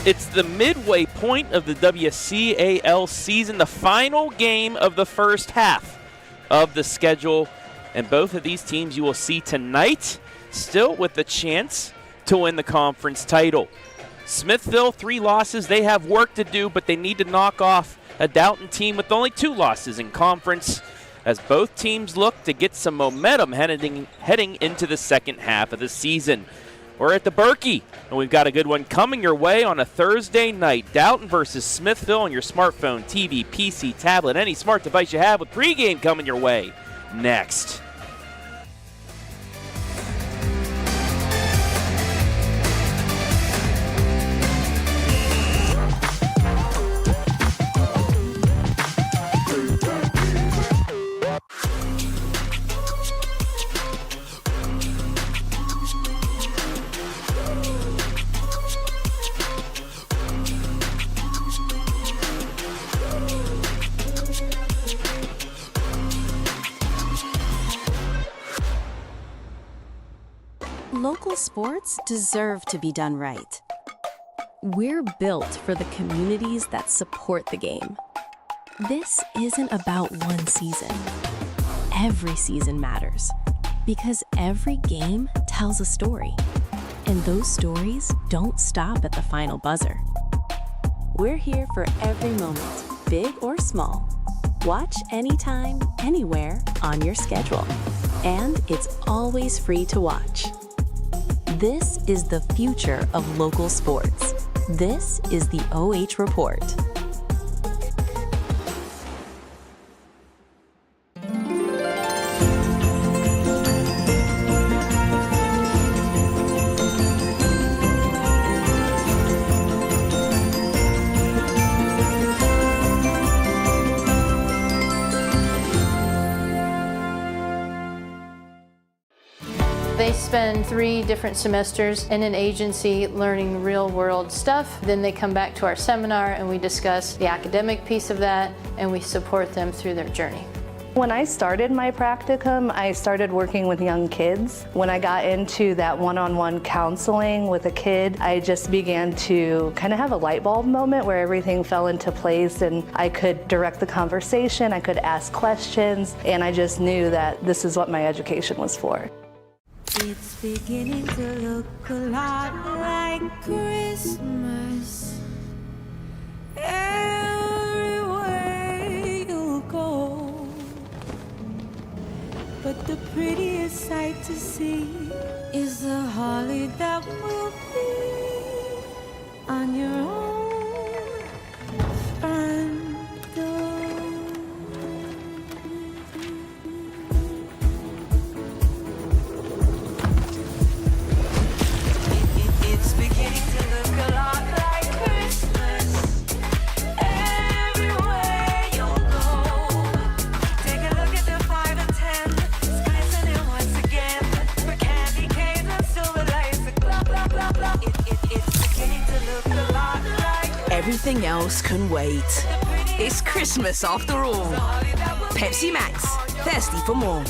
It's the midway point of the WCAL season, the final game of the first half of the schedule. And both of these teams you will see tonight, still with the chance to win the conference title. Smithville, 3 losses. They have work to do, but they need to knock off a Dalton team with only 2 losses in conference, as both teams look to get some momentum heading into the second half of the season. We're at the Berkey, and we've got a good one coming your way on a Thursday night. Dalton versus Smithville on your smartphone, TV, PC, tablet, any smart device you have, with pregame coming your way next. Local sports deserve to be done right. We're built for the communities that support the game. This isn't about one season. Every season matters, because every game tells a story, and those stories don't stop at the final buzzer. We're here for every moment, big or small. Watch anytime, anywhere, on your schedule. And it's always free to watch. This is the future of local sports. This is the OH Report. They spend 3 different semesters in an agency learning real-world stuff. Then they come back to our seminar and we discuss the academic piece of that, and we support them through their journey. When I started my practicum, I started working with young kids. When I got into that one-on-one counseling with a kid, I just began to kind of have a light bulb moment where everything fell into place, and I could direct the conversation, I could ask questions, and I just knew that this is what my education was for. It's beginning to look a lot like Christmas everywhere you go. But the prettiest sight to see is the holly that will be on your own front door. It's beginning to look a lot like Christmas everywhere you go. Take a look at the 5 and 10. It's glistening once again. For candy canes and silver lights. Blah, blah, blah, blah. It's beginning to look a lot like Everything else can wait. It's Christmas after all. Pepsi Max, thirsty for more.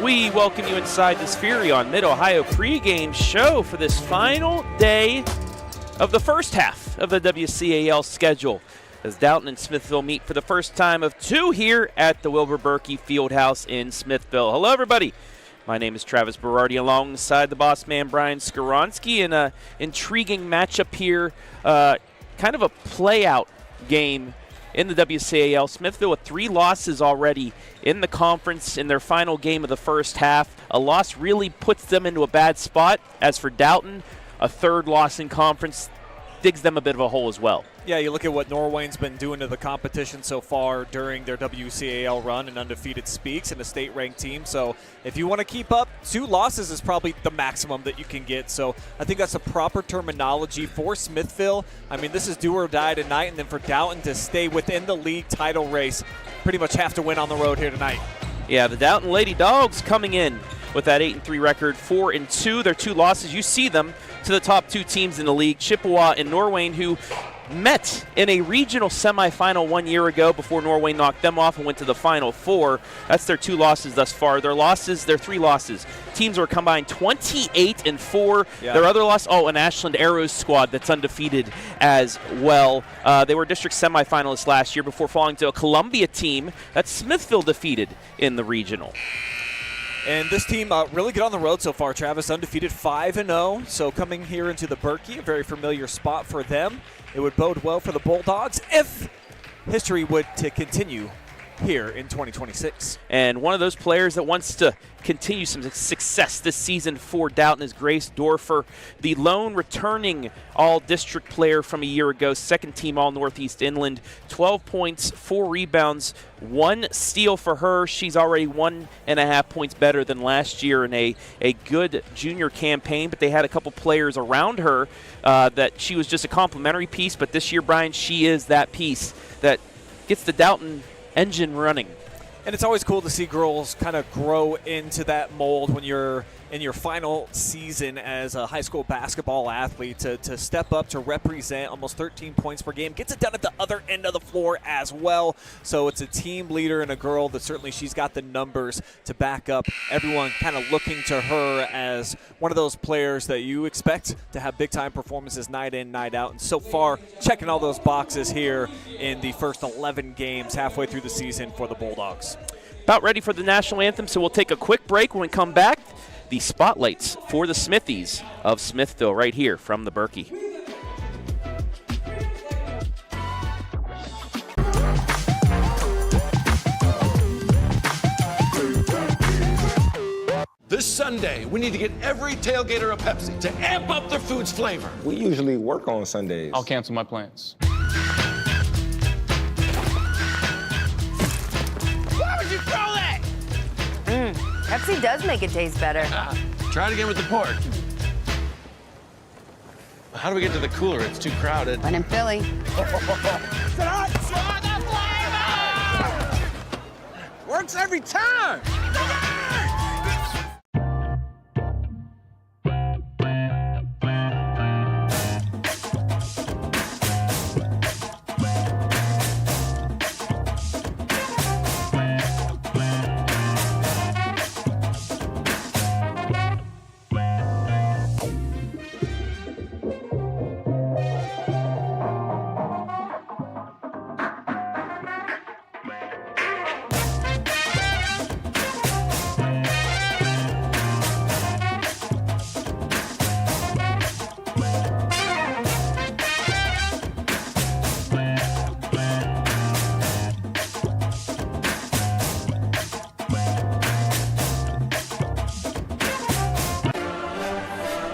We welcome you inside the Spherion Mid-Ohio pregame show for this final day of the first half of the WCAL schedule, as Dalton and Smithville meet for the first time of 2 here at the Wilbur Berkey Fieldhouse in Smithville. Hello, everybody. My name is Travis Berardi, alongside the boss man Brian Skoronsky, in an intriguing matchup here, kind of a play-out game in the WCAL. Smithville with 3 losses already in the conference in their final game of the first half. A loss really puts them into a bad spot. As for Dalton, a 3rd loss in conference digs them a bit of a hole as well. Yeah, you look at what Norwayne's been doing to the competition so far during their WCAL run, and undefeated speaks in a state-ranked team. So if you want to keep up, 2 losses is probably the maximum that you can get. So I think that's a proper terminology for Smithville. I mean, this is do or die tonight, and then for Dalton to stay within the league title race, pretty much have to win on the road here tonight. Yeah, the Dalton Lady Dogs coming in with that 8-3 record, 4-2. Their 2 losses, you see them to the top 2 teams in the league, Chippewa and Norwayne, who met in a regional semifinal 1 year ago before Norway knocked them off and went to the Final Four. That's their 2 losses thus far. Their 3 losses. Teams were combined 28-4. Yeah. Their other loss, an Ashland Arrows squad that's undefeated as well. They were district semifinalists last year before falling to a Columbia team that Smithville defeated in the regional. And this team really good on the road so far, Travis. Undefeated 5-0. So coming here into the Berkey, a very familiar spot for them. It would bode well for the Bulldogs if history would to continue here in 2026. And one of those players that wants to continue some success this season for Dalton is Grace Dorffer, the lone returning all-district player from a year ago, second-team All-Northeast Inland, 12 points, 4 rebounds, 1 steal for her. She's already 1.5 points better than last year in a good junior campaign, but they had a couple players around her that she was just a complimentary piece, but this year, Brian, she is that piece that gets the Dalton engine running. And it's always cool to see girls kind of grow into that mold when you're in your final season as a high school basketball athlete to step up to represent almost 13 points per game. Gets it done at the other end of the floor as well. So it's a team leader and a girl that certainly she's got the numbers to back up everyone, kind of looking to her as one of those players that you expect to have big-time performances night in, night out. And so far, checking all those boxes here in the first 11 games halfway through the season for the Bulldogs. About ready for the national anthem, so we'll take a quick break. When we come back, the spotlights for the Smithies of Smithville right here from the Berkey. This Sunday, we need to get every tailgater a Pepsi to amp up their food's flavor. We usually work on Sundays. I'll cancel my plans. Why would you throw that? Pepsi does make it taste better. Try it again with the pork. How do we get to the cooler? It's too crowded. When in Philly. Works every time.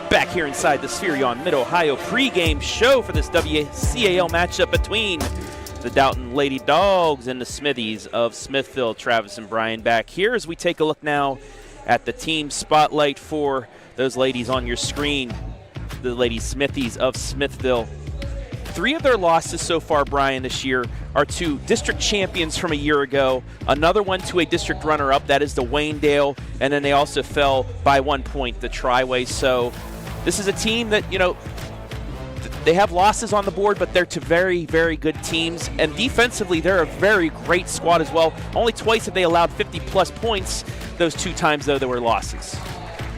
Back here inside the Spherion Mid-Ohio pregame show for this WCAL matchup between the Dalton Lady Dogs and the Smithies of Smithville. Travis and Brian back here as we take a look now at the team spotlight for those ladies on your screen, the Lady Smithies of Smithville. 3 of their losses so far, Brian, this year are to district champions from a year ago, another one to a district runner-up, that is the Waynedale, and then they also fell by 1 point, the Triway. So this is a team that, they have losses on the board, but they're to very, very good teams. And defensively, they're a very great squad as well. Only twice have they allowed 50-plus points. Those 2 times, though, there were losses.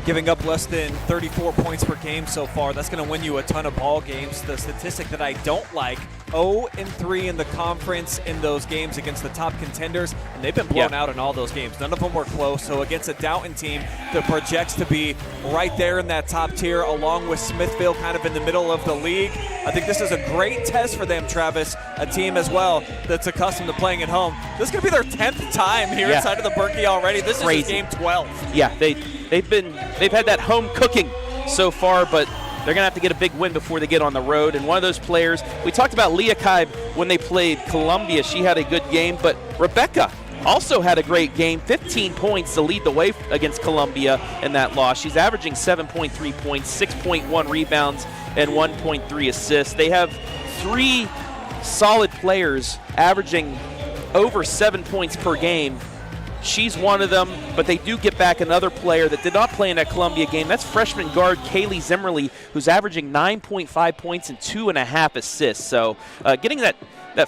Giving up less than 34 points per game so far. That's going to win you a ton of ball games. The statistic that I don't like, 0-3 in the conference in those games against the top contenders, and they've been blown out in all those games. None of them were close. So against a Dalton team that projects to be right there in that top tier, along with Smithville kind of in the middle of the league, I think this is a great test for them, Travis, a team as well that's accustomed to playing at home. This is going to be their 10th time here inside of the Berkey already. This is just game 12. Yeah, they've had that home cooking so far, but they're going to have to get a big win before they get on the road. And one of those players, we talked about Rebekah Keib when they played Columbia. She had a good game, but Rebekah also had a great game, 15 points to lead the way against Columbia in that loss. She's averaging 7.3 points, 6.1 rebounds, and 1.3 assists. They have 3 solid players averaging over 7 points per game. She's one of them, but they do get back another player that did not play in that Columbia game. That's freshman guard Kaylee Zimmerly, who's averaging 9.5 points and 2.5 assists. So getting that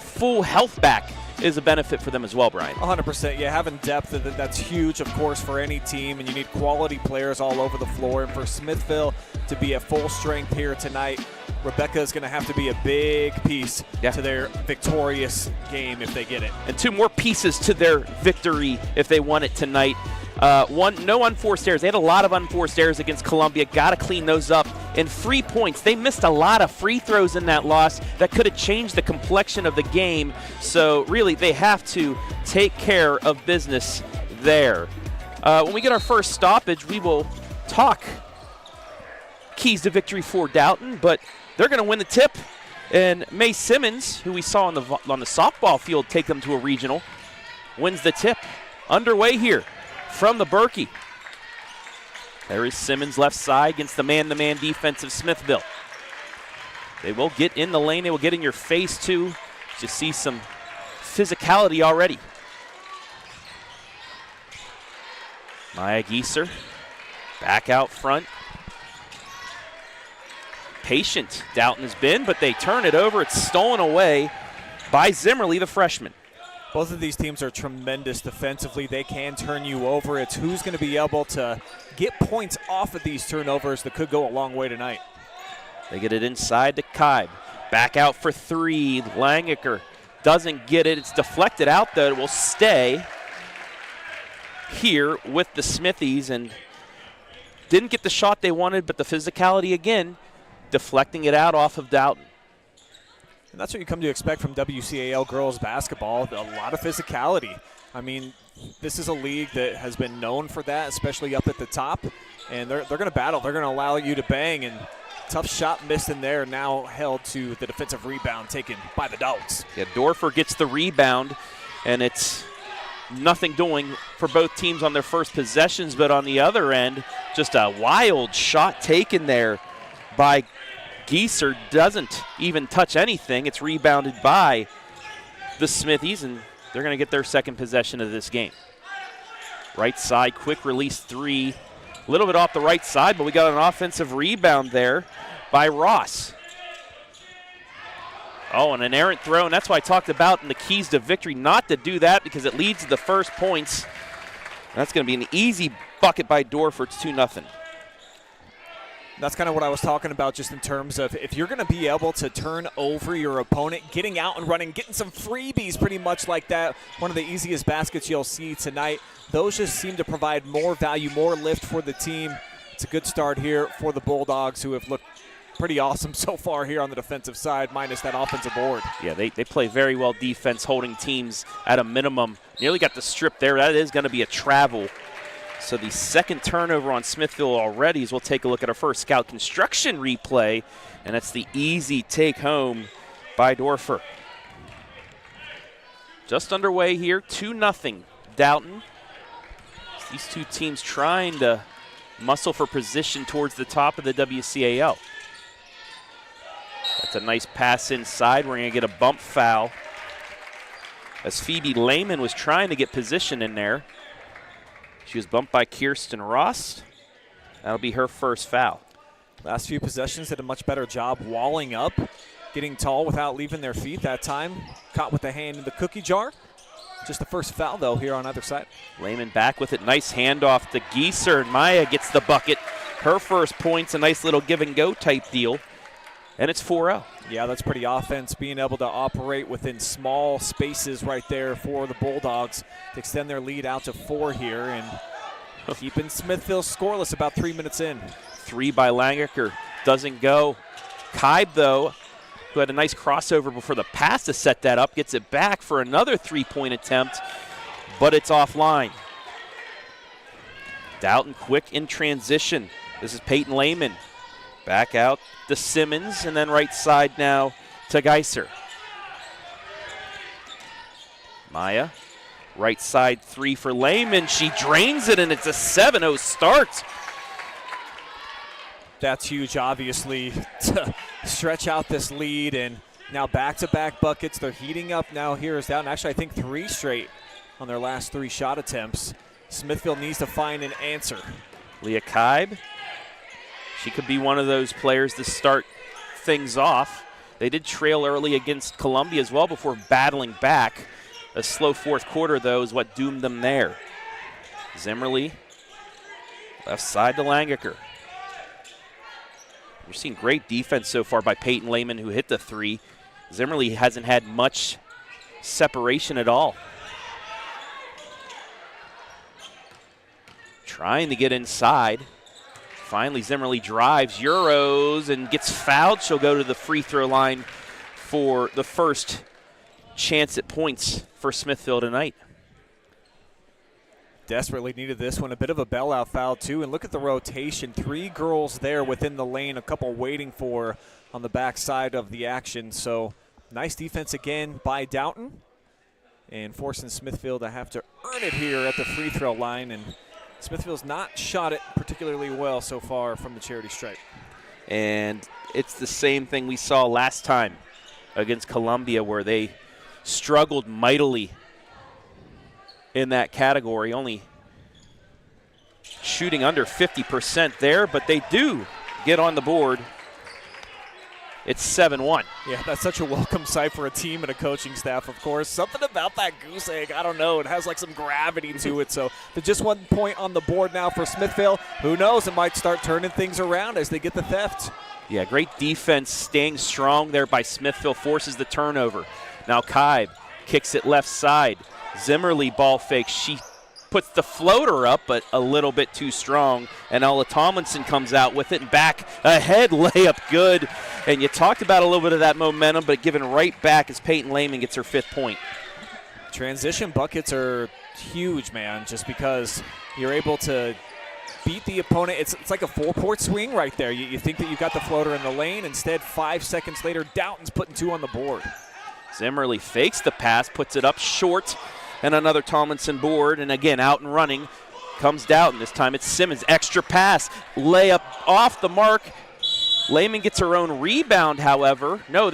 full health back is a benefit for them as well, Brian. 100%. Yeah, having depth, that's huge, of course, for any team, and you need quality players all over the floor. And for Smithville to be at full strength here tonight, Rebekah is going to have to be a big piece to their victorious game if they get it. And 2 more pieces to their victory if they won it tonight. No unforced errors. They had a lot of unforced errors against Columbia. Got to clean those up. And free points. They missed a lot of free throws in that loss that could have changed the complexion of the game. So really, they have to take care of business there. When we get our first stoppage, we will talk keys to victory for Dalton, but they're going to win the tip. And May Simmons, who we saw on the softball field take them to a regional, wins the tip. Underway here from the Berkey. There is Simmons left side against the man-to-man defense of Smithville. They will get in the lane. They will get in your face, too. Just see some physicality already. Maya Gieser back out front. Patient Dalton has been, but they turn it over. It's stolen away by Zimmerly, the freshman. Both of these teams are tremendous defensively. They can turn you over. It's who's going to be able to get points off of these turnovers that could go a long way tonight. They get it inside to Keib. Back out for 3. Langaker doesn't get it. It's deflected out, though. It will stay here with the Smithies, and didn't get the shot they wanted, but the physicality again, deflecting it out off of Dalton. And that's what you come to expect from WCAL girls basketball, a lot of physicality. I mean, this is a league that has been known for that, especially up at the top. And they're going to battle. They're going to allow you to bang. And tough shot missed in there, now held to the defensive rebound taken by the Dogs. Yeah, Dorffer gets the rebound, and it's nothing doing for both teams on their first possessions. But on the other end, just a wild shot taken there by Gieser, doesn't even touch anything. It's rebounded by the Smithies, and they're going to get their second possession of this game. Right side, quick release 3. A little bit off the right side, but we got an offensive rebound there by Ross. Oh, and an errant throw, and that's why I talked about in the keys to victory not to do that, because it leads to the first points. And that's going to be an easy bucket by Dorffer. It's 2-0. That's kind of what I was talking about, just in terms of if you're going to be able to turn over your opponent, getting out and running, getting some freebies pretty much like that, one of the easiest baskets you'll see tonight. Those just seem to provide more value, more lift for the team. It's a good start here for the Bulldogs, who have looked pretty awesome so far here on the defensive side, minus that offensive board. Yeah, they play very well defense, holding teams at a minimum. Nearly got the strip there. That is going to be a travel. So the second turnover on Smithville already, as we'll take a look at our first Scout Construction replay, and that's the easy take home by Dorffer. Just underway here, 2-0 Dalton. These two teams trying to muscle for position towards the top of the WCAL. That's a nice pass inside. We're going to get a bump foul as Phoebe Lehman was trying to get position in there. She was bumped by Kirsten Ross. That'll be her first foul. Last few possessions did a much better job walling up, getting tall without leaving their feet that time. Caught with the hand in the cookie jar. Just the first foul, though, here on either side. Lehman back with it. Nice handoff to Gieser, and Maya gets the bucket. Her first point's a nice little give-and-go type deal, and it's 4-0. Yeah, that's pretty offense, being able to operate within small spaces right there for the Bulldogs to extend their lead out to 4 here, and keeping Smithville scoreless about 3 minutes in. 3 by Langaker, doesn't go. Keib, though, who had a nice crossover before the pass to set that up, gets it back for another 3-point attempt, but it's offline. Dalton quick in transition. This is Peyton Lehman. Back out to Simmons, and then right side now to Geiser. Maya, right side 3 for Lehman. She drains it, and it's a 7-0 start. That's huge, obviously, to stretch out this lead, and now back-to-back buckets. They're heating up now here is Dalton. Actually, I think 3 straight on their last 3 shot attempts. Smithville needs to find an answer. Rebekah Keib, she could be one of those players to start things off. They did trail early against Columbia as well before battling back. A slow fourth quarter, though, is what doomed them there. Zimmerly, left side to Langaker. You're seeing great defense so far by Peyton Lehman, who hit the 3. Zimmerly hasn't had much separation at all. Trying to get inside. Finally, Zimmerly drives, Euros, and gets fouled. She'll go to the free throw line for the first chance at points for Smithville tonight. Desperately needed this one. A bit of a bailout foul, too. And look at the rotation. 3 girls there within the lane, a couple waiting for on the backside of the action. So nice defense again by Dalton, and forcing Smithville to have to earn it here at the free throw line. And Smithville's not shot it particularly well so far from the charity stripe. And it's the same thing we saw last time against Columbia, where they struggled mightily in that category, only shooting under 50% there, but they do get on the board. It's 7-1. Yeah, that's such a welcome sight for a team and a coaching staff, of course. Something about that goose egg, I don't know. It has like some gravity to it. So just 1 point on the board now for Smithville. Who knows? It might start turning things around as they get the theft. Yeah, great defense staying strong there by Smithville, forces the turnover. Now Keib kicks it left side. Zimmerly ball fakes. She puts the floater up, but a little bit too strong. And Ella Tomlinson comes out with it and back ahead layup good. And you talked about a little bit of that momentum, but given right back as Peyton Lehman gets her 5th point. Transition buckets are huge, man, just because you're able to beat the opponent. It's like a 4-point swing right there. You think that you've got the floater in the lane. Instead, 5 seconds later, Dalton's putting 2 on the board. Zimmerly fakes the pass, puts it up short, and another Tomlinson board. And again, out and running comes Dalton. This time it's Simmons. Extra pass, layup off the mark. Lehman gets her own rebound, however. No,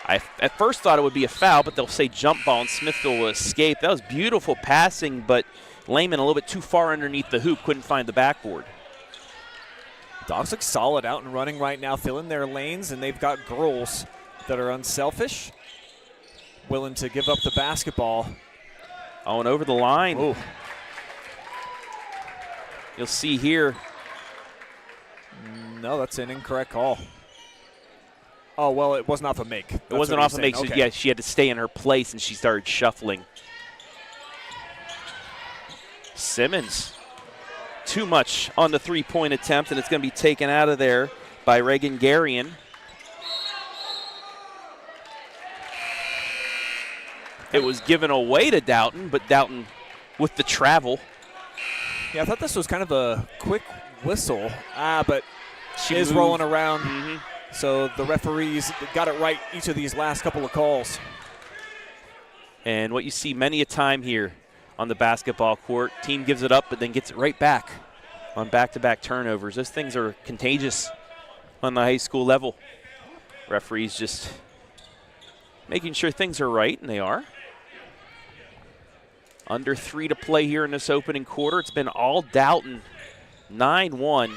I at first thought it would be a foul, but they'll say jump ball, and Smithville will escape. That was beautiful passing, but Lehman a little bit too far underneath the hoop, couldn't find the backboard. Dogs look solid out and running right now, filling their lanes, and they've got girls that are unselfish, willing to give up the basketball. Oh, and over the line. Ooh. You'll see here. No, that's an incorrect call. Oh, well, it wasn't off a make. It wasn't off a make, so yeah, she had to stay in her place, and she started shuffling. Simmons, too much on the 3-point attempt, and it's going to be taken out of there by Reagan Garian. It was given away to Dalton, but Dalton with the travel. Yeah, I thought this was kind of a quick whistle, but she is moved. rolling around. So the referees got it right each of these last couple of calls. And what you see many a time here on the basketball court, team gives it up but then gets it right back on back-to-back turnovers. Those things are contagious on the high school level. Referees just making sure things are right, and they are. Under 3 to play here in this opening quarter. It's been all Dalton, 9-1.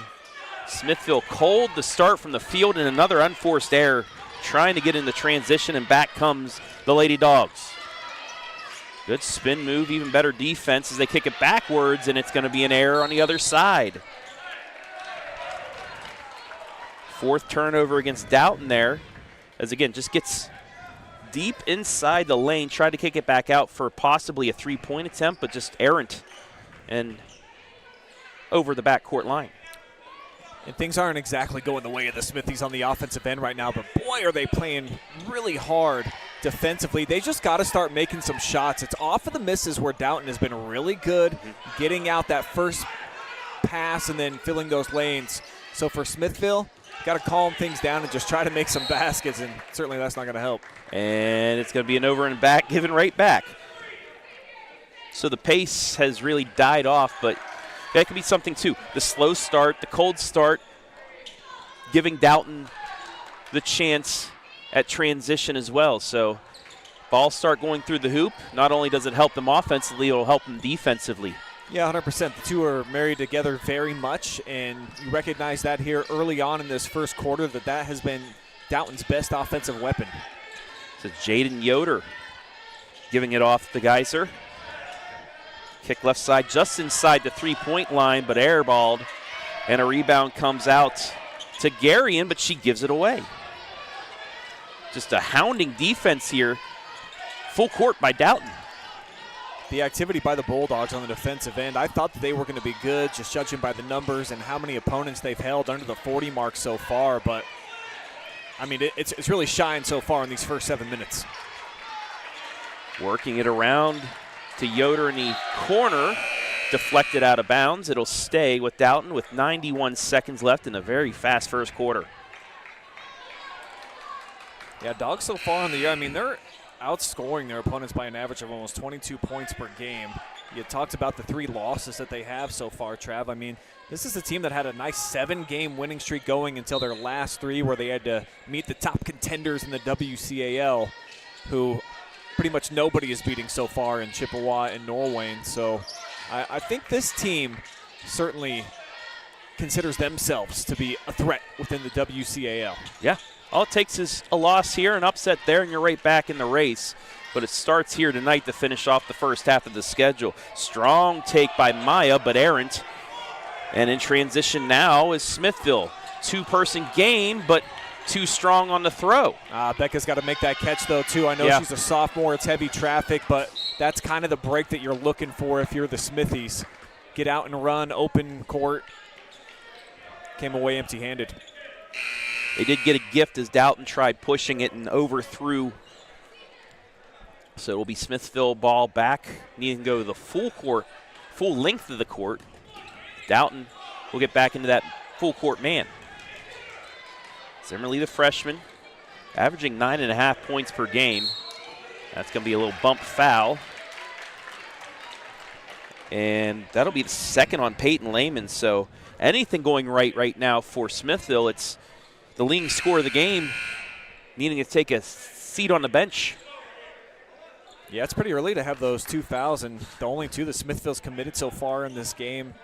Smithville cold to start from the field, and another unforced error trying to get in the transition, and back comes the Lady Dogs. Good spin move, even better defense as they kick it backwards, and it's going to be an error on the other side. 4th turnover against Dalton there, as again, just gets deep inside the lane, tried to kick it back out for possibly a 3-point attempt, but just errant and over the backcourt line. And things aren't exactly going the way of the Smithies on the offensive end right now, but boy, are they playing really hard defensively. They just got to start making some shots. It's off of the misses where Dalton has been really good getting out that first pass and then filling those lanes. So for Smithville, got to calm things down and just try to make some baskets, and certainly that's not going to help. And it's going to be an over and back, given right back. So the pace has really died off, but that could be something too. The slow start, the cold start, giving Dalton the chance at transition as well. So balls start going through the hoop, not only does it help them offensively, it'll help them defensively. Yeah, 100%. The two are married together very much, and you recognize that here early on in this first quarter that has been Dalton's best offensive weapon. So Jaden Yoder giving it off to Geiser. Kick left side just inside the three-point line, but airballed. And a rebound comes out to Garion, but she gives it away. Just a hounding defense here. Full court by Dalton. The activity by the Bulldogs on the defensive end, I thought that they were going to be good, just judging by the numbers and how many opponents they've held under the 40 mark so far. But, I mean, it's really shined so far in these first 7 minutes. Working it around to Yoder in the corner. Deflected out of bounds. It'll stay with Dalton with 91 seconds left in a very fast first quarter. Yeah, Dogs so far in the year, I mean, they're outscoring their opponents by an average of almost 22 points per game. You talked about the 3 losses that they have so far, Trav. I mean, this is a team that had a nice 7-game winning streak going until their last 3, where they had to meet the top contenders in the WCAL, who pretty much nobody is beating so far in Chippewa and Norwayne. So I think this team certainly considers themselves to be a threat within the WCAL. Yeah, all it takes is a loss here, an upset there, and you're right back in the race. But it starts here tonight to finish off the first half of the schedule. Strong take by Maya, but errant. And in transition now is Smithville. 2-person game, but too strong on the throw. Becca's got to make that catch, though, too. I know she's a sophomore. It's heavy traffic, but that's kind of the break that you're looking for if you're the Smithies. Get out and run, open court. Came away empty-handed. They did get a gift as Dalton tried pushing it and overthrew. So it will be Smithville ball back, needing to go the full length of the court. Dalton will get back into that full court man. Zimmerly, the freshman, averaging 9.5 points per game. That's going to be a little bump foul. And that'll be the second on Peyton Lehman. So anything going right now for Smithville. It's the leading scorer of the game, needing to take a seat on the bench. Yeah, it's pretty early to have those 2 fouls, and the only 2 that Smithville's committed so far in this game.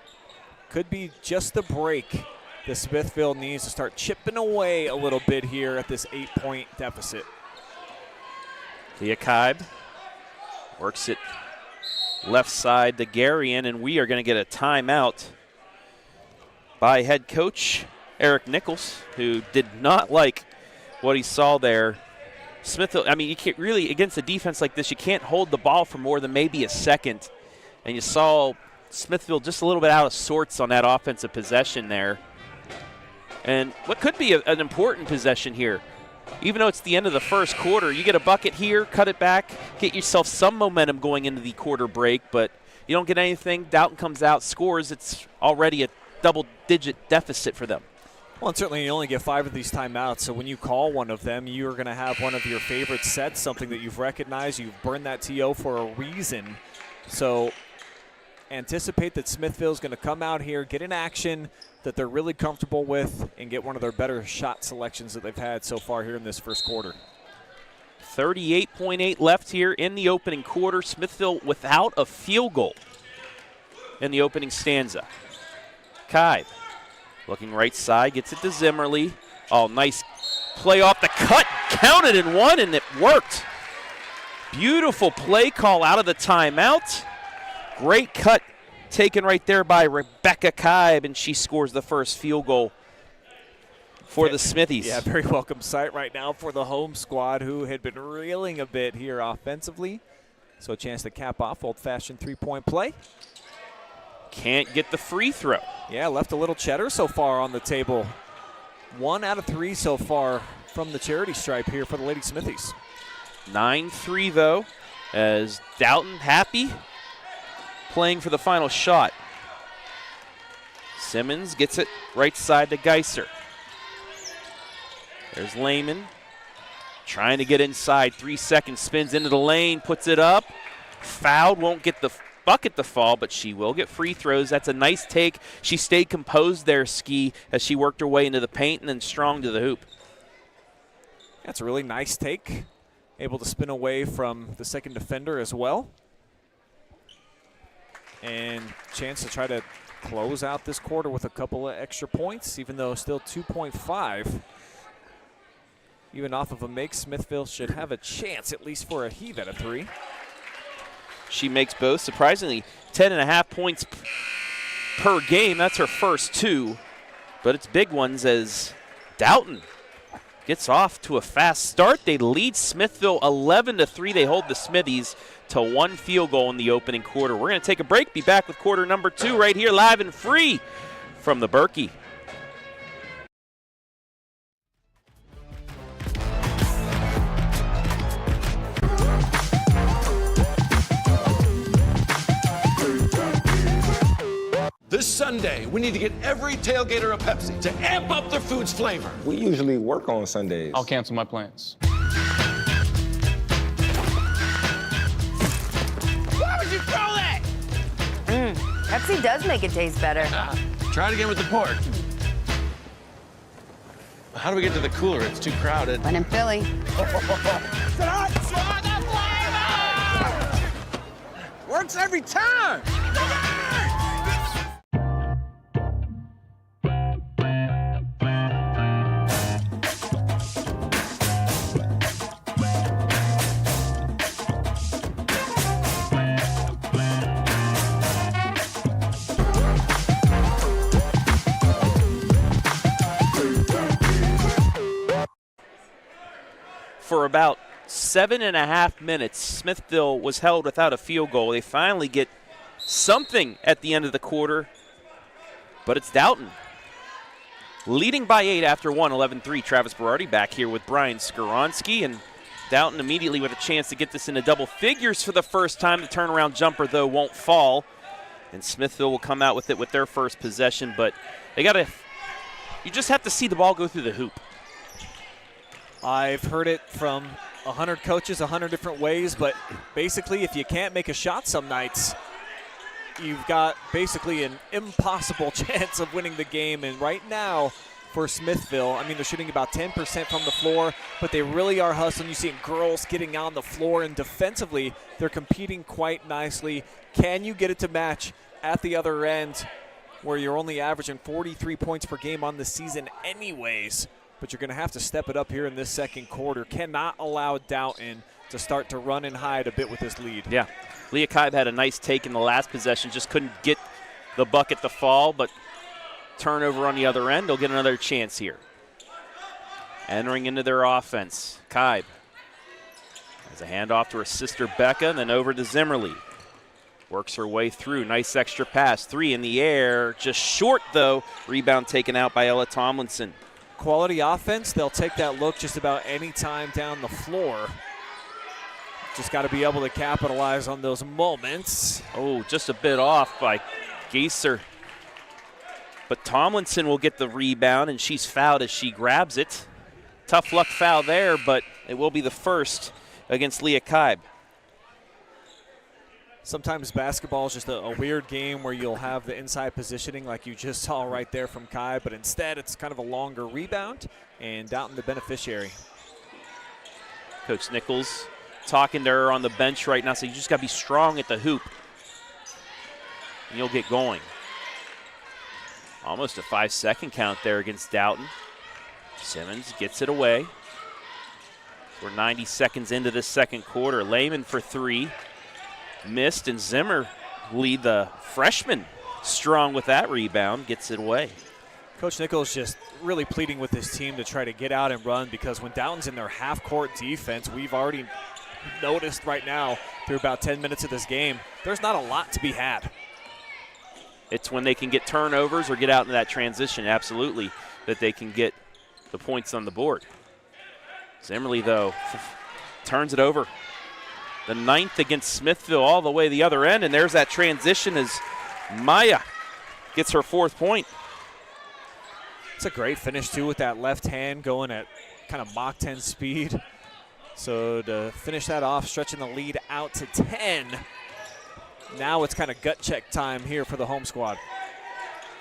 Could be just the break that Smithville needs to start chipping away a little bit here at this 8-point deficit. Rebekah Keib works it left side to Garion, and we are going to get a timeout by head coach Eric Nichols, who did not like what he saw there. Smithville, I mean, you can't really, against a defense like this, you can't hold the ball for more than maybe a second. And you saw Smithville just a little bit out of sorts on that offensive possession there. And what could be an important possession here. Even though it's the end of the first quarter, you get a bucket here, cut it back, get yourself some momentum going into the quarter break, but you don't get anything. Dalton comes out, scores. It's already a double-digit deficit for them. Well, and certainly you only get 5 of these timeouts, so when you call one of them, you're going to have one of your favorite sets, something that you've recognized. You've burned that TO for a reason. So anticipate that Smithville's going to come out here, get an action that they're really comfortable with, and get one of their better shot selections that they've had so far here in this first quarter. 38.8 left here in the opening quarter. Smithville without a field goal in the opening stanza. Keib looking right side, gets it to Zimmerly. Oh, nice play off the cut. Counted and one, and it worked. Beautiful play call out of the timeout. Great cut taken right there by Rebekah Keib, and she scores the first field goal for the Smithies. Yeah, very welcome sight right now for the home squad, who had been reeling a bit here offensively. So a chance to cap off old-fashioned three-point play. Can't get the free throw. Yeah, left a little cheddar so far on the table. 1 out of 3 so far from the charity stripe here for the Lady Smithies. 9-3 though, as Dalton happy playing for the final shot. Simmons gets it right side to Geiser. There's Lehman trying to get inside. 3 seconds, spins into the lane, puts it up. Fouled, won't get the bucket to fall, but she will get free throws. That's a nice take. She stayed composed there, Ski, as she worked her way into the paint and then strong to the hoop. That's a really nice take. able to spin away from the second defender as well. And chance to try to close out this quarter with a couple of extra points, even though still 2.5. Even off of a make, Smithville should have a chance at least for a heave at a 3. She makes both. Surprisingly, 10.5 points per game. That's her first 2. But it's big ones as Dalton gets off to a fast start. They lead Smithville 11-3. They hold the Smithies to 1 field goal in the opening quarter. We're going to take a break. Be back with quarter number 2 right here live and free from the Berkey. This Sunday, we need to get every tailgater a Pepsi to amp up their food's flavor. We usually work on Sundays. I'll cancel my plans. Why would you throw that? Pepsi does make it taste better. Try it again with the pork. How do we get to the cooler? It's too crowded. When in Philly. Works every time. For about 7.5 minutes, Smithville was held without a field goal. They finally get something at the end of the quarter, but it's Dalton leading by 8 after 1, 11-3. Travis Berardi back here with Brian Skoronsky, and Dalton immediately with a chance to get this into double figures for the first time. The turnaround jumper, though, won't fall, and Smithville will come out with it with their first possession, but you just have to see the ball go through the hoop. I've heard it from 100 coaches 100 different ways, but basically if you can't make a shot some nights, you've got basically an impossible chance of winning the game. And right now for Smithville, I mean, they're shooting about 10% from the floor, but they really are hustling. You see girls getting on the floor, and defensively they're competing quite nicely. Can you get it to match at the other end where you're only averaging 43 points per game on the season anyways? But you're going to have to step it up here in this second quarter. Cannot allow Dalton to start to run and hide a bit with this lead. Yeah. Rebekah Keib had a nice take in the last possession, just couldn't get the bucket to fall, but turnover on the other end. They'll get another chance here. Entering into their offense, Keib has a handoff to her sister Becca, and then over to Zimmerly. Works her way through. Nice extra pass. 3 in the air. Just short, though. Rebound taken out by Ella Tomlinson. Quality offense, they'll take that look just about any time down the floor. Just got to be able to capitalize on those moments. Oh, just a bit off by Gieser. But Tomlinson will get the rebound, and she's fouled as she grabs it. Tough luck foul there, but it will be the first against Rebekah Keib. Sometimes basketball is just a weird game where you'll have the inside positioning like you just saw right there from Kai, but instead it's kind of a longer rebound, and Dalton the beneficiary. Coach Nichols talking to her on the bench right now, so you just got to be strong at the hoop, and you'll get going. Almost a 5-second count there against Dalton. Simmons gets it away. We're 90 seconds into this second quarter. Lehman for 3. Missed, and Zimmer lead the freshman strong with that rebound, gets it away. Coach Nichols just really pleading with his team to try to get out and run, because when Dalton's in their half-court defense, we've already noticed right now through about 10 minutes of this game, there's not a lot to be had. It's when they can get turnovers or get out into that transition, absolutely, that they can get the points on the board. Zimmerly, though, turns it over. The 9th against Smithville all the way the other end, and there's that transition as Maya gets her 4th point. It's a great finish, too, with that left hand going at kind of Mach 10 speed. So to finish that off, stretching the lead out to 10. Now it's kind of gut check time here for the home squad.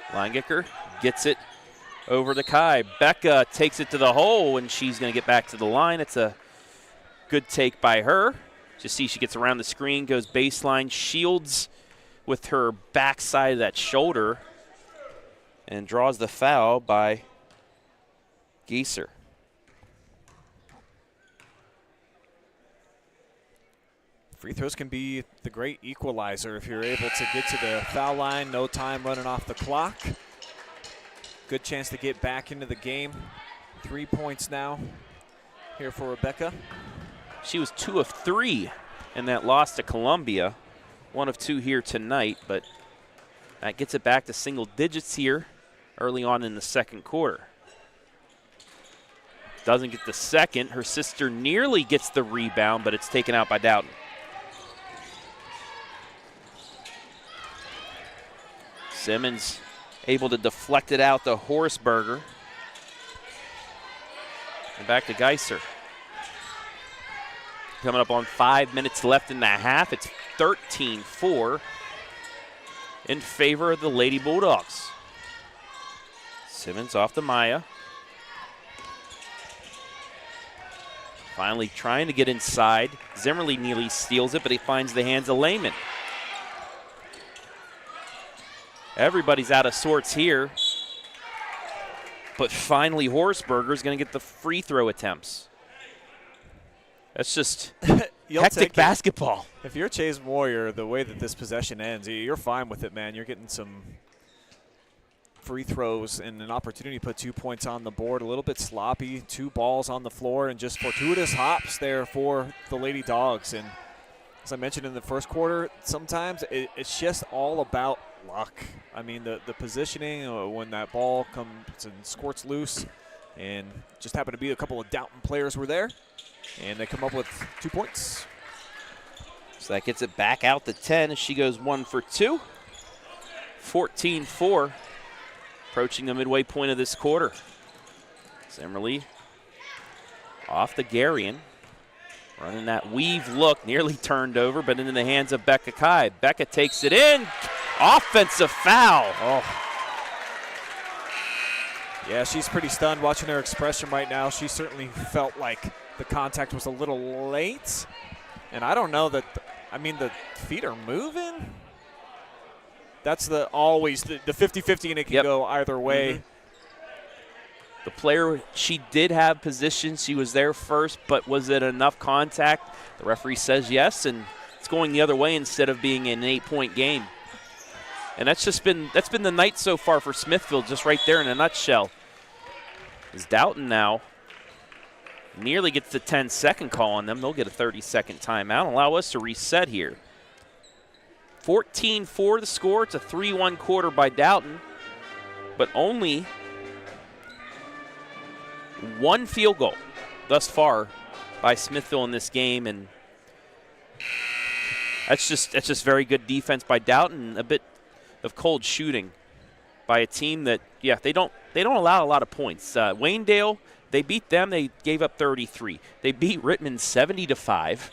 Leingicker gets it over to Kai. Becca takes it to the hole, and she's going to get back to the line. It's a Good take by her. Just see she gets around the screen, goes baseline, shields with her backside of that shoulder, and draws the foul by Gieser. Free throws can be the great equalizer if you're able to get to the foul line. No time running off the clock. Good chance to get back into the game. 3 points now here for Rebekah. She was 2 of 3 in that loss to Columbia. 1 of 2 here tonight, but that gets it back to single digits here early on in the second quarter. Doesn't get the second. Her sister nearly gets the rebound, but it's taken out by Dalton. Simmons able to deflect it out to Horsberger. And back to Gieser. Coming up on 5 minutes left in the half. It's 13-4 in favor of the Lady Bulldogs. Simmons off to Maya. Finally trying to get inside. Zimmerly nearly steals it, but he finds the hands of Lehman. Everybody's out of sorts here. But finally Horsberger's going to get the free throw attempts. That's just hectic basketball. If you're Chase Warrior, the way that this possession ends, you're fine with it, man. You're getting some free throws and an opportunity to put 2 points on the board. A little bit sloppy, 2 balls on the floor, and just fortuitous hops there for the Lady Dogs. And as I mentioned in the first quarter, sometimes it's just all about luck. I mean, the positioning when that ball comes and squirts loose, and just happened to be a couple of Dalton players were there, and they come up with 2 points. So that gets it back out to 10 as she goes 1 for 2. 14-4, approaching the midway point of this quarter. Zimmerly off the Garion. Running that weave look, nearly turned over, but into the hands of Rebekah Keib. Becca takes it in. Offensive foul. Oh. Yeah, she's pretty stunned watching her expression right now. She certainly felt like the contact was a little late. And I don't know that, the feet are moving. That's always the 50-50, and it can go either way. Mm-hmm. The player, she did have position. She was there first, but was it enough contact? The referee says yes, and it's going the other way instead of being an 8-point game. And that's been the night so far for Smithville, just right there in a nutshell. As Dalton now nearly gets the 10-second call on them. They'll get a 30-second timeout, allow us to reset here. 14-4 the score. It's a 3-1 quarter by Dalton, but only 1 field goal thus far by Smithville in this game, and that's just very good defense by Dalton. A bit of cold shooting by a team that, they don't allow a lot of points. Waynedale, they beat them. They gave up 33. They beat Rittman 70-5.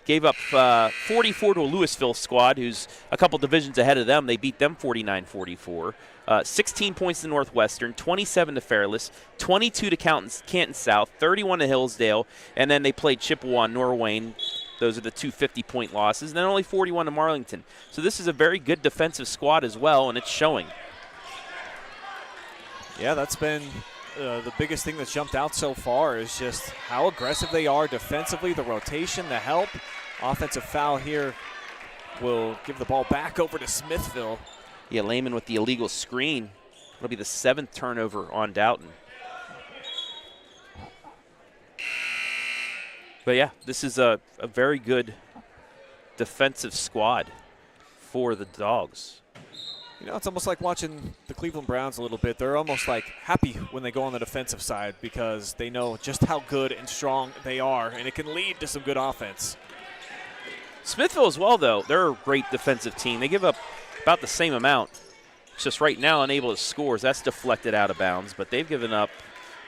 Gave up 44 to a Louisville squad who's a couple divisions ahead of them. They beat them 49-44. 16 points to Northwestern, 27 to Fairless, 22 to Canton South, 31 to Hillsdale, and then they played Chippewa and Norwayne. Those are the 2 50-point losses, and then only 41 to Marlington. So this is a very good defensive squad as well, and it's showing. Yeah, that's been the biggest thing that's jumped out so far is just how aggressive they are defensively, the rotation, the help. Offensive foul here will give the ball back over to Smithville. Yeah, Lehman with the illegal screen. It'll be the 7th turnover on Dalton. But yeah, this is a very good defensive squad for the Dogs. It's almost like watching the Cleveland Browns a little bit. They're almost like happy when they go on the defensive side because they know just how good and strong they are, and it can lead to some good offense. Smithville as well, though. They're a great defensive team. They give up about the same amount. It's just right now unable to score. That's deflected out of bounds, but they've given up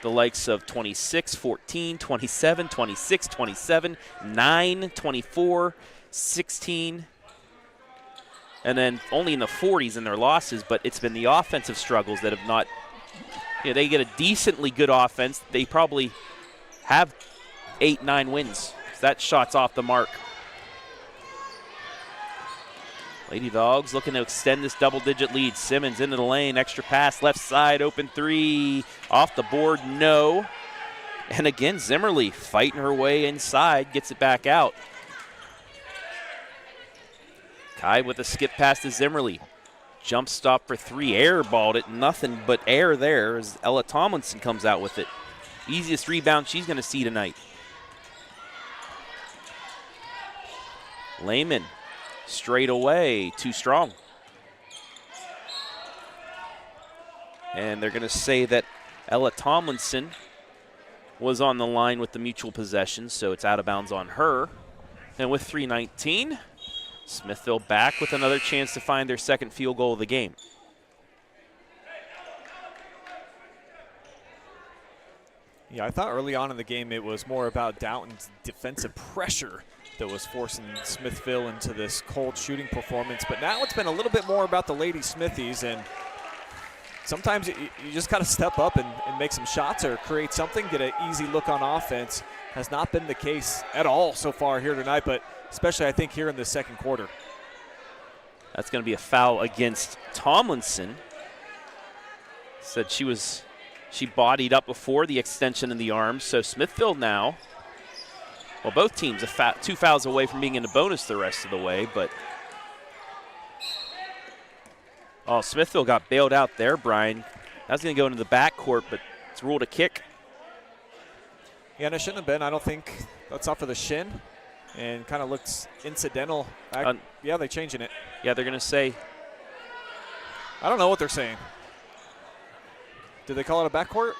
the likes of 26, 14, 27, 26, 27, 9, 24, 16, and then only in the 40s in their losses, but it's been the offensive struggles that have not they get a decently good offense. They probably have 8, 9 wins That shot's off the mark. Lady Dogs looking to extend this double-digit lead. Simmons into the lane, extra pass, left side, open three. Off the board, no. And again, Zimmerly fighting her way inside, gets it back out. Keib with a skip pass to Zimmerly. Jump stop for three, airballed it, nothing but air there as Ella Tomlinson comes out with it. Easiest rebound she's going to see tonight. Lehman straight away, too strong. And they're going to say that Ella Tomlinson was on the line with the mutual possession, so it's out of bounds on her. And with 3:19, Smithville back with another chance to find their second field goal of the game. Yeah, I thought early on in the game it was more about Dalton's defensive pressure that was forcing Smithville into this cold shooting performance. But now it's been a little bit more about the Lady Smithies, and sometimes you just got to step up and make some shots or create something, get an easy look on offense. Has not been the case at all so far here tonight, but especially I think here in the second quarter. That's going to be a foul against Tomlinson. Said she bodied up before the extension in the arm. So Smithville now, well, both teams are 2 fouls away from being in the bonus the rest of the way, but oh, Smithville got bailed out there, Brian. That's going to go into the backcourt, but it's ruled a kick. Yeah, and it shouldn't have been. I don't think that's off of the shin and kind of looks incidental. Yeah, they're changing it. Yeah, they're going to say. I don't know what they're saying. Did they call it a backcourt?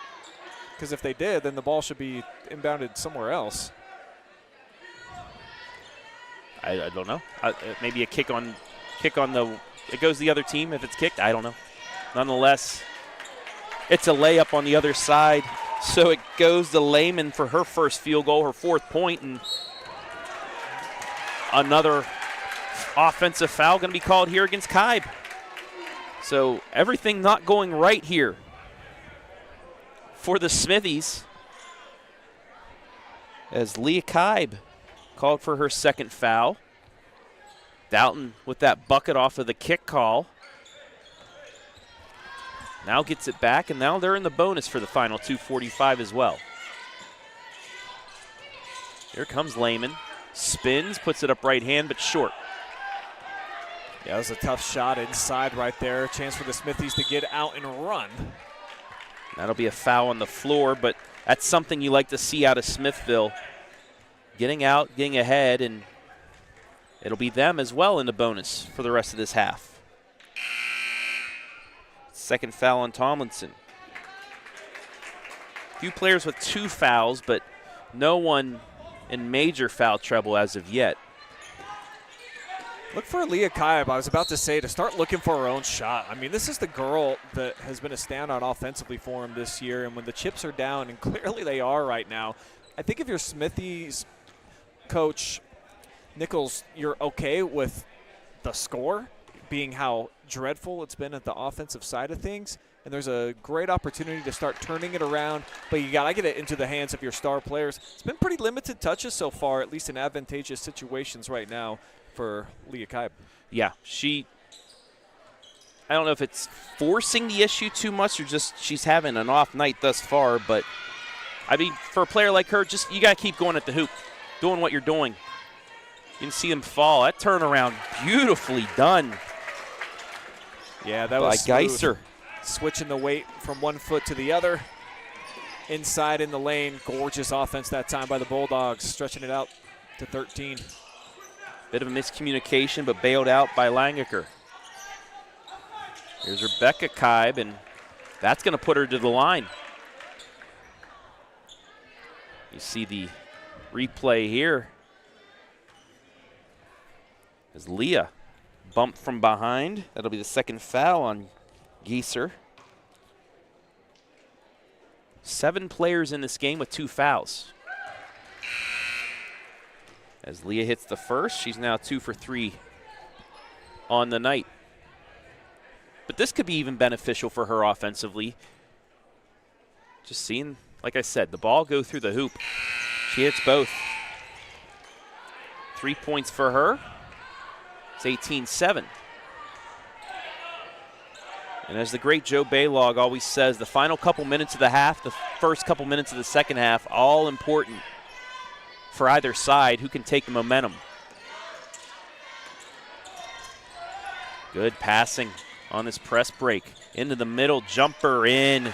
Because if they did, then the ball should be inbounded somewhere else. I don't know. Maybe a kick on the. It goes the other team if it's kicked. I don't know. Nonetheless, it's a layup on the other side. So it goes to Lehman for her first field goal, her 4th point, and another offensive foul going to be called here against Keib. So everything not going right here for the Smithies as Leah Keib called for her second foul. Dalton with that bucket off of the kick call. Now gets it back, and now they're in the bonus for the final 2:45 as well. Here comes Lehman. Spins, puts it up right hand, but short. Yeah, it was a tough shot inside right there. Chance for the Smithies to get out and run. That'll be a foul on the floor, but that's something you like to see out of Smithville. Getting out, getting ahead, and it'll be them as well in the bonus for the rest of this half. Second foul on Tomlinson. Few players with 2 fouls, but no one in major foul trouble as of yet. Look for Leah Keib, I was about to say, to start looking for her own shot. I mean, this is the girl that has been a standout offensively for him this year, and when the chips are down, and clearly they are right now, I think if you're Smithies coach Nichols, you're okay with the score being how dreadful it's been at the offensive side of things, and there's a great opportunity to start turning it around, but you got to get it into the hands of your star players. It's been pretty limited touches so far, at least in advantageous situations right now for Leah Keib. Yeah, I don't know if it's forcing the issue too much or just she's having an off night thus far, but I mean, for a player like her, just you got to keep going at the hoop, doing what you're doing. You can see them fall. That turnaround, beautifully done. Yeah, that was by Geiser. Switching the weight from one foot to the other. Inside in the lane. Gorgeous offense that time by the Bulldogs, stretching it out to 13. Bit of a miscommunication, but bailed out by Langaker. Here's Rebekah Keib, and that's going to put her to the line. You see the replay here as Leah bumped from behind. That'll be the second foul on Geiser. 7 players in this game with 2 fouls. As Leah hits the first, she's now 2 for 3 on the night. But this could be even beneficial for her offensively. Just seeing, like I said, the ball go through the hoop. She hits both. 3 points for her. It's 18-7. And as the great Joe Baylog always says, the final couple minutes of the half, the first couple minutes of the second half, all important for either side who can take the momentum. Good passing on this press break. Into the middle, jumper in.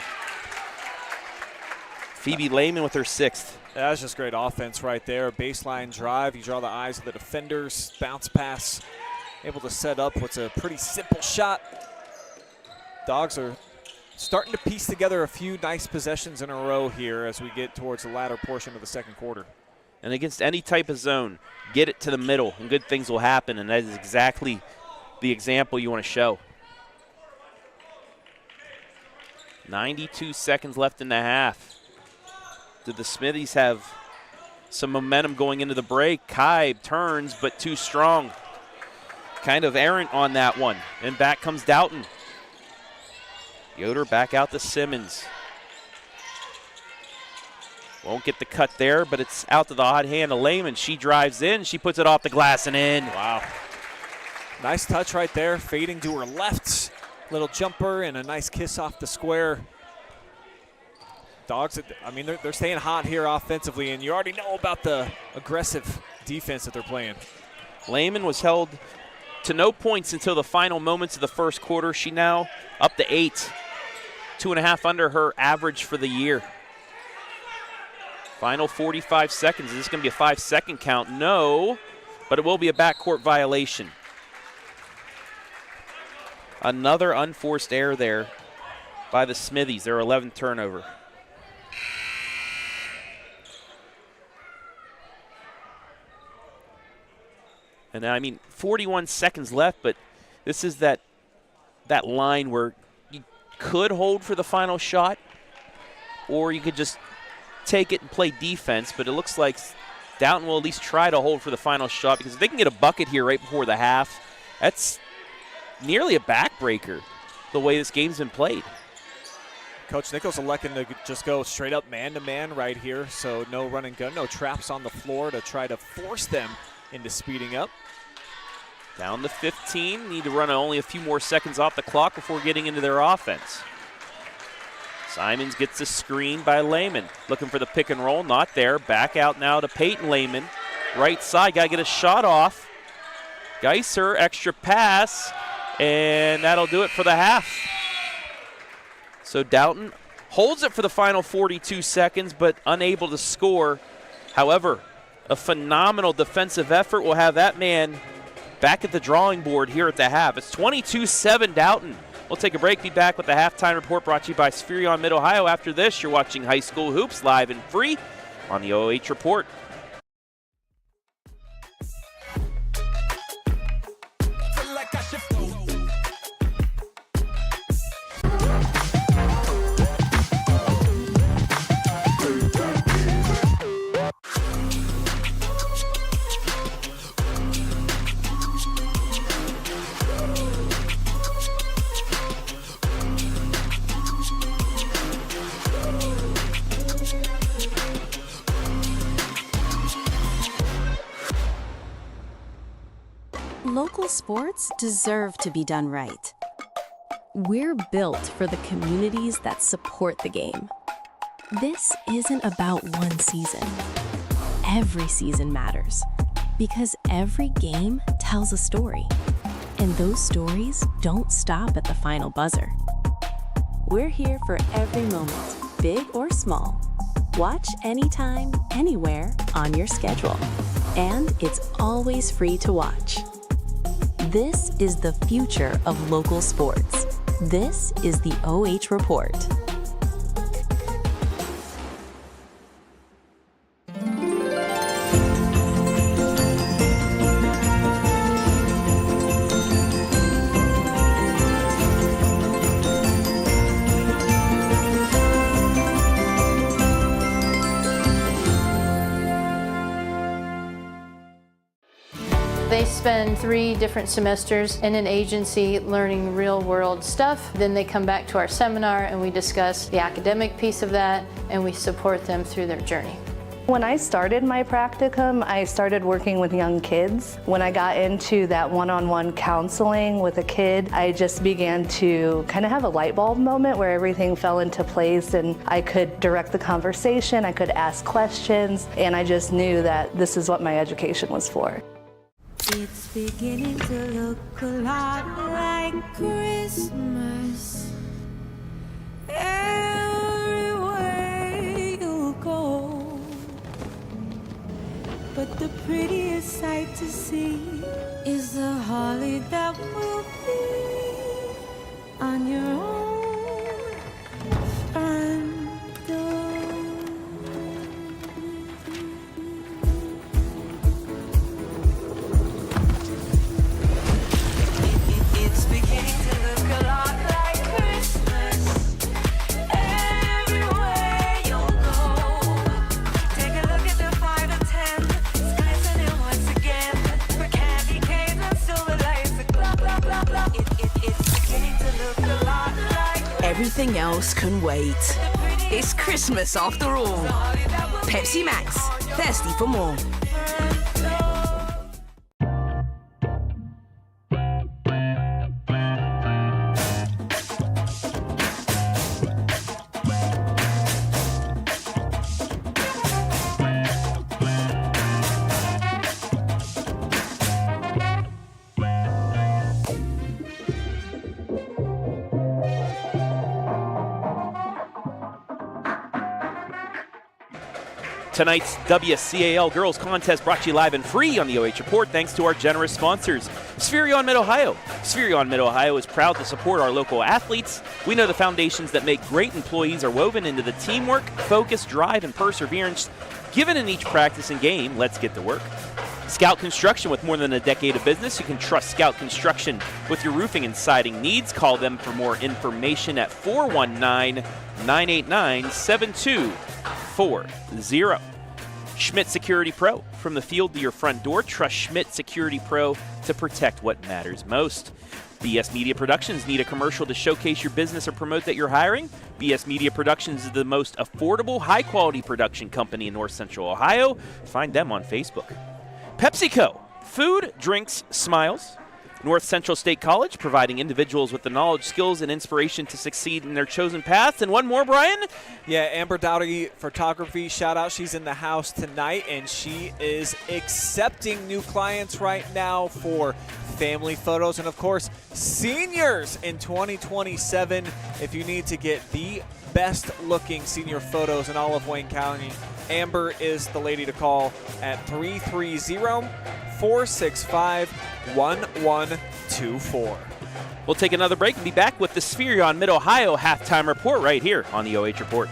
Phoebe Lehman with her 6th. That's just great offense right there. Baseline drive, you draw the eyes of the defenders, bounce pass, able to set up what's a pretty simple shot. Dogs are starting to piece together a few nice possessions in a row here as we get towards the latter portion of the second quarter. And against any type of zone, get it to the middle and good things will happen, and that is exactly the example you want to show. 92 seconds left in the half. Did the Smithies have some momentum going into the break? Keib turns, but too strong. Kind of errant on that one. And back comes Dalton. Yoder back out to Simmons. Won't get the cut there, but it's out to the hot hand of Lehman. She drives in. She puts it off the glass and in. Wow. Nice touch right there, fading to her left. Little jumper and a nice kiss off the square. Dogs, I mean, they're staying hot here offensively, and you already know about the aggressive defense that they're playing. Lehman was held to no points until the final moments of the first quarter. She now up to 8. 2.5 under her average for the year. Final 45 seconds. Is this going to be a 5-second count? No, but it will be a backcourt violation. Another unforced error there by the Smithies, their 11th turnover. And I mean, 41 seconds left, but this is that line where you could hold for the final shot, or you could just take it and play defense, but it looks like Dalton will at least try to hold for the final shot, because if they can get a bucket here right before the half, that's nearly a backbreaker the way this game's been played. Coach Nichols electing to just go straight up man-to-man right here, so no run and gun, no traps on the floor to try to force them into speeding up. Down to 15, need to run only a few more seconds off the clock before getting into their offense. Simons gets a screen by Lehman, looking for the pick and roll, not there. Back out now to Peyton Lehman. Right side, gotta get a shot off. Geiser, extra pass, and that'll do it for the half. So Dalton holds it for the final 42 seconds, but unable to score. However, a phenomenal defensive effort will have that man back at the drawing board here at the half. It's 22-7 Dalton. We'll take a break, be back with the halftime report brought to you by Spherion Mid-Ohio. After this, you're watching High School Hoops live and free on the OH Report. Local sports deserve to be done right. We're built for the communities that support the game. This isn't about one season. Every season matters, because every game tells a story, and those stories don't stop at the final buzzer. We're here for every moment, big or small. Watch anytime, anywhere, on your schedule. And it's always free to watch. This is the future of local sports. This is the OH Report. They spend 3 different semesters in an agency learning real-world stuff. Then they come back to our seminar and we discuss the academic piece of that, and we support them through their journey. When I started my practicum, I started working with young kids. When I got into that one-on-one counseling with a kid, I just began to kind of have a light bulb moment where everything fell into place and I could direct the conversation, I could ask questions, and I just knew that this is what my education was for. It's beginning to look a lot like Christmas everywhere you go. But the prettiest sight to see is the holly that will be on your own front door. It's beginning to look a lot like Christmas everywhere you go. Take a look at the 5 and 10, glistening once again. For candy canes and silver lights, blah blah blah blah. It's beginning to look a lot like Everything else can wait. It's Christmas after all. Pepsi Max, thirsty for more. Tonight's WCAL Girls Contest brought to you live and free on the OH Report thanks to our generous sponsors, Spherion Mid-Ohio. Spherion Mid-Ohio is proud to support our local athletes. We know the foundations that make great employees are woven into the teamwork, focus, drive, and perseverance given in each practice and game. Let's get to work. Scout Construction, with more than a decade of business, you can trust Scout Construction with your roofing and siding needs. Call them for more information at 419-989-7240. Schmidt Security Pro. From the field to your front door, trust Schmidt Security Pro to protect what matters most. BS Media Productions. Need a commercial to showcase your business or promote that you're hiring? BS Media Productions is the most affordable, high-quality production company in North Central Ohio. Find them on Facebook. PepsiCo. Food, drinks, smiles. North Central State College, providing individuals with the knowledge, skills, and inspiration to succeed in their chosen paths. And one more, Brian? Yeah, Amber Doty Photography, shout out. She's in the house tonight, and she is accepting new clients right now for family photos. And, of course, seniors in 2027. If you need to get the best-looking senior photos in all of Wayne County, Amber is the lady to call at 330-465-1124. We'll take another break and be back with the Spherion Mid-Ohio halftime report right here on the OH Report.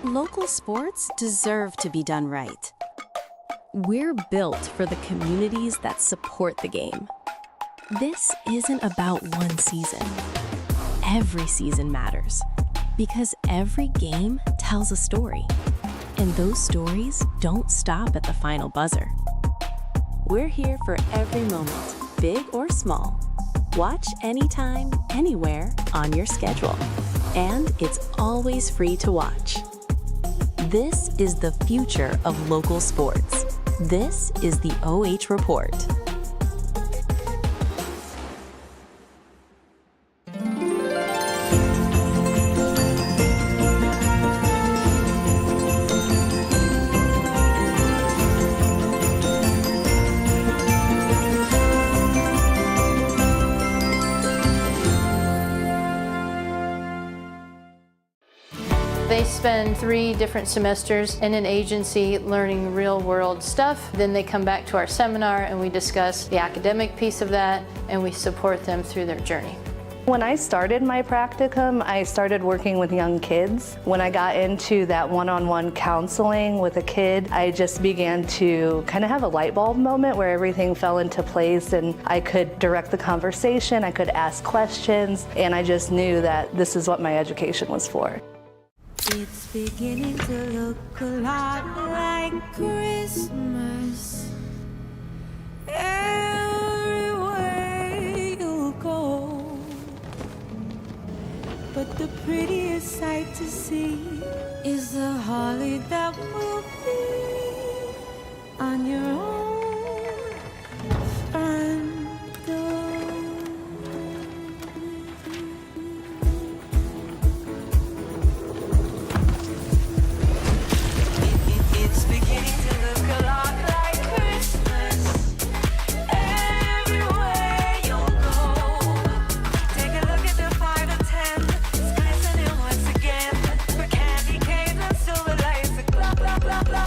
Local sports deserve to be done right. We're built for the communities that support the game. This isn't about one season. Every season matters because every game tells a story, and those stories don't stop at the final buzzer. We're here for every moment, big or small. Watch anytime, anywhere on your schedule. And it's always free to watch. This is the future of local sports. This is the OH Report. They spend 3 different semesters in an agency learning real world stuff. Then they come back to our seminar and we discuss the academic piece of that and we support them through their journey. When I started my practicum, I started working with young kids. When I got into that one-on-one counseling with a kid, I just began to kind of have a light bulb moment where everything fell into place and I could direct the conversation, I could ask questions, and I just knew that this is what my education was for. It's beginning to look a lot like Christmas everywhere you go. But the prettiest sight to see is the holly that will be on your own front door. It's beginning to look a lot like Christmas everywhere you go. Take a look at the 5 to 10. It's glistening once again. For candy canes and silver lights. Blah, blah, blah, blah.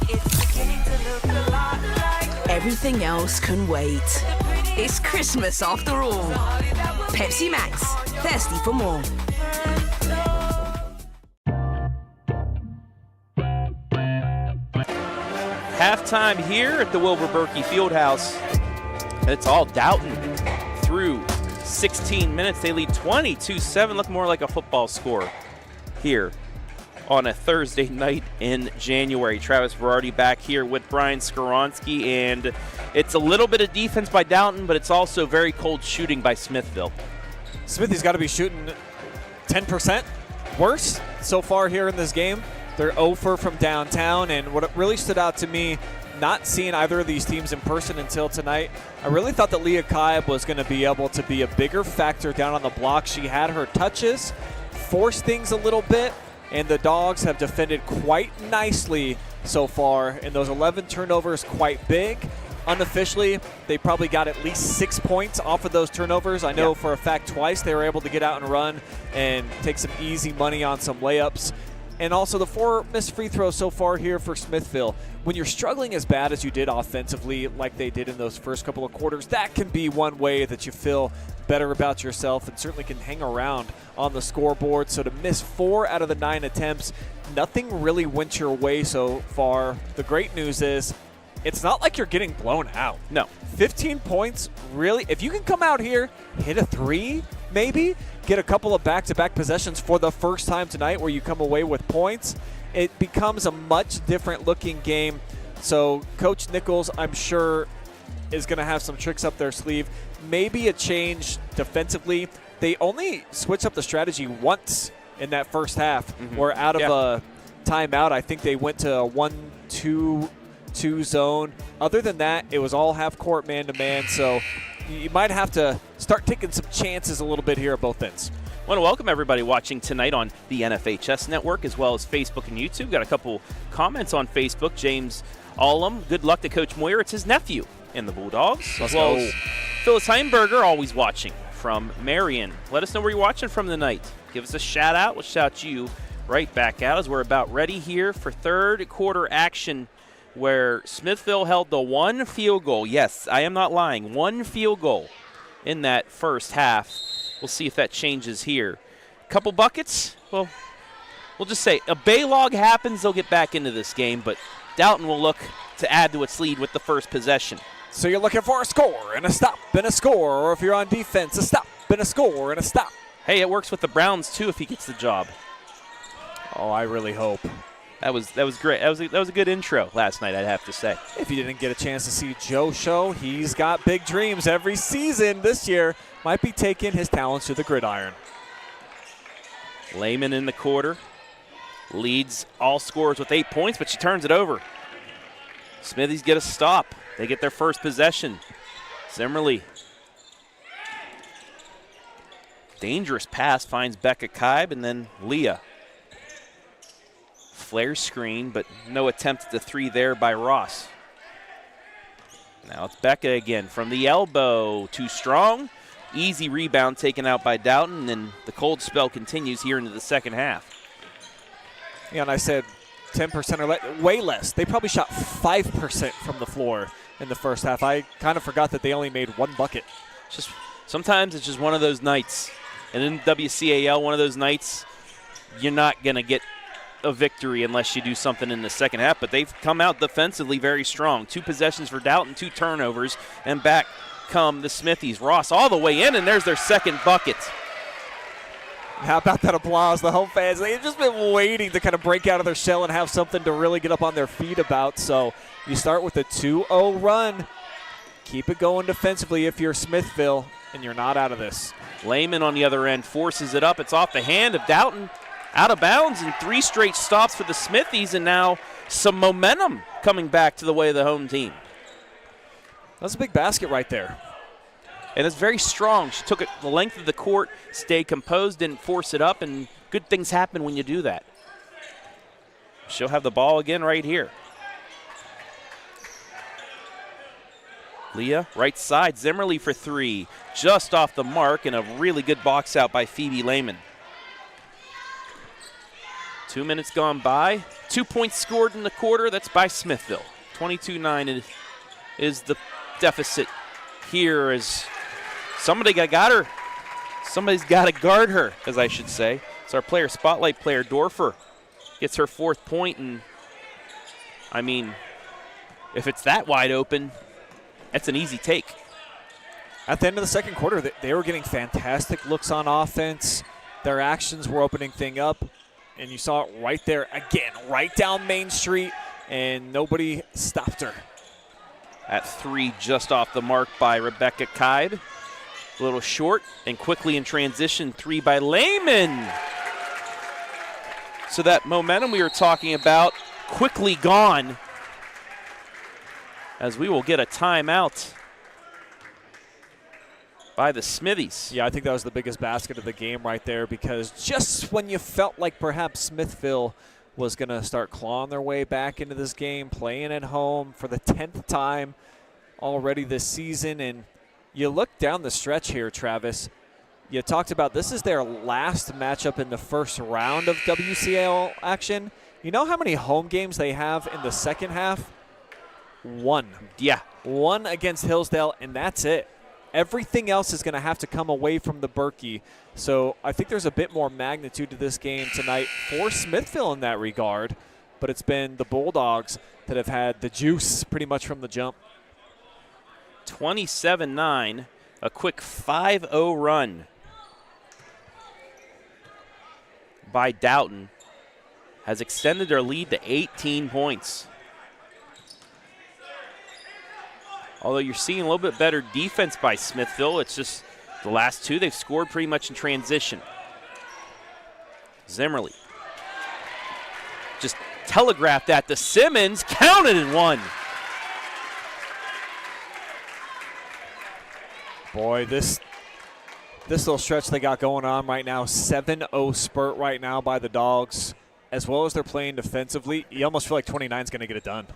It's beginning to look a lot like Everything else can wait. It's Christmas after all. Pepsi Max, thirsty for more. Halftime here at the Wilbur Berkey Fieldhouse. It's all Dalton through 16 minutes. They lead 22-7. Look more like a football score here on a Thursday night in January. Travis Verardi back here with Brian Skoronsky, and it's a little bit of defense by Dalton, but it's also very cold shooting by Smithville. Smithies got to be shooting 10% worse so far here in this game. They're 0-for from downtown, and what really stood out to me, not seeing either of these teams in person until tonight, I really thought that Rebekah Keib was going to be able to be a bigger factor down on the block. She had her touches, forced things a little bit, and the Dogs have defended quite nicely so far, and those 11 turnovers quite big. Unofficially, they probably got at least 6 points off of those turnovers. I know for a fact twice they were able to get out and run and take some easy money on some layups. And also the 4 missed free throws so far here for Smithville. When you're struggling as bad as you did offensively like they did in those first couple of quarters, that can be one way that you feel better about yourself and certainly can hang around on the scoreboard. So to miss 4 out of the 9 attempts, nothing really went your way so far. The great news is it's not like you're getting blown out. No. 15 points, really? If you can come out here, hit a 3, maybe, get a couple of back-to-back possessions for the first time tonight where you come away with points, it becomes a much different looking game. So Coach Nichols, I'm sure, is going to have some tricks up their sleeve. Maybe a change defensively. They only switched up the strategy once in that first half, where out of a timeout, I think they went to a 1-2 zone. Other than that, it was all half-court man-to-man, so you might have to start taking some chances a little bit here at both ends. I want to welcome everybody watching tonight on the NFHS Network as well as Facebook and YouTube. Got a couple comments on Facebook. James Allum, good luck to Coach Moyer. It's his nephew in the Bulldogs. Let's as well go. as Phyllis Heimberger, always watching from Marion. Let us know where you're watching from tonight. Give us a shout out. We'll shout you right back out as we're about ready here for third quarter action, where Smithville held the 1 field goal. Yes, I am not lying. 1 field goal in that first half. We'll see if that changes here. Couple buckets. Well, we'll just say a Baylog happens. They'll get back into this game, but Dalton will look to add to its lead with the first possession. So you're looking for a score and a stop and a score, or if you're on defense, a stop and a score and a stop. Hey, it works with the Browns too if he gets the job. Oh, I really hope. That was great. That was a good intro last night, I'd have to say. If you didn't get a chance to see Joe show, he's got big dreams every season. This year might be taking his talents to the gridiron. Lehman in the quarter leads all scorers with 8 points, but she turns it over. Smithies get a stop. They get their first possession. Zimmerly. Dangerous pass finds Rebekah Keib, and then Leah. Flare screen, but no attempt at the 3 there by Ross. Now it's Becca again from the elbow. Too strong. Easy rebound taken out by Dalton, and the cold spell continues here into the second half. Yeah, and I said 10% or way less. They probably shot 5% from the floor in the first half. I kind of forgot that they only made 1 bucket. Sometimes it's just one of those nights And in WCAL, one of those nights, you're not going to get a victory unless you do something in the second half. But they've come out defensively very strong. 2 possessions for Dalton, 2 turnovers, and back come the Smithies. Ross all the way in, and there's their second bucket. How about that applause? The home fans, they've just been waiting to kind of break out of their shell and have something to really get up on their feet about. So you start with a 2-0 run. Keep it going defensively if you're Smithville, and you're not out of this. Lehman on the other end forces it up. It's off the hand of Dalton. Out of bounds, and 3 straight stops for the Smithies, and now some momentum coming back to the way of the home team. That's a big basket right there. And it's very strong. She took it the length of the court, stayed composed, didn't force it up, and good things happen when you do that. She'll have the ball again right here. Leah, right side, Zimmerly for 3. Just off the mark, and a really good box out by Phoebe Lehman. 2 minutes gone by. 2 points scored in the quarter. That's by Smithville. 22-9 is the deficit here as somebody got her. Somebody's got to guard her, as I should say. It's our player spotlight player, Dorffer. Gets her 4th point, and I mean, if it's that wide open, that's an easy take. At the end of the second quarter, they were getting fantastic looks on offense. Their actions were opening things up, and you saw it right there again, right down Main Street, and nobody stopped her. At 3, just off the mark by Rebekah Keib. A little short, and quickly in transition, 3 by Lehman. So that momentum we were talking about, quickly gone, as we will get a timeout by the Smithies. Yeah, I think that was the biggest basket of the game right there, because just when you felt like perhaps Smithville was going to start clawing their way back into this game, playing at home for the 10th time already this season, and you look down the stretch here, Travis, you talked about this is their last matchup in the first round of WCAL action. You know how many home games they have in the second half? 1. Yeah. 1 against Hillsdale, and that's it. Everything else is going to have to come away from the Berkey. So I think there's a bit more magnitude to this game tonight for Smithville in that regard. But it's been the Bulldogs that have had the juice pretty much from the jump. 27-9, a quick 5-0 run by Dalton has extended their lead to 18 points. Although you're seeing a little bit better defense by Smithville, it's just the last 2 they've scored pretty much in transition. Zimmerly just telegraphed that to Simmons, counted and 1. Boy, this little stretch they got going on right now, 7-0 spurt right now by the Dogs, as well as they're playing defensively. You almost feel like 29 is going to get it done.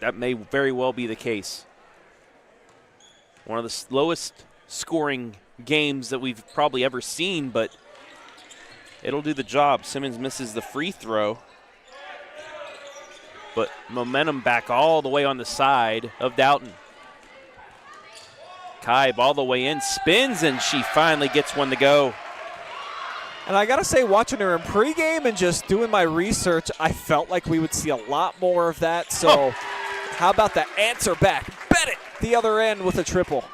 That may very well be the case. One of the slowest scoring games that we've probably ever seen, but it'll do the job. Simmons misses the free throw, but momentum back all the way on the side of Dalton. Keib all the way in, spins, and she finally gets one to go. And I got to say, watching her in pregame and just doing my research, I felt like we would see a lot more of that. So how about the answer back? Bet it the other end with a triple.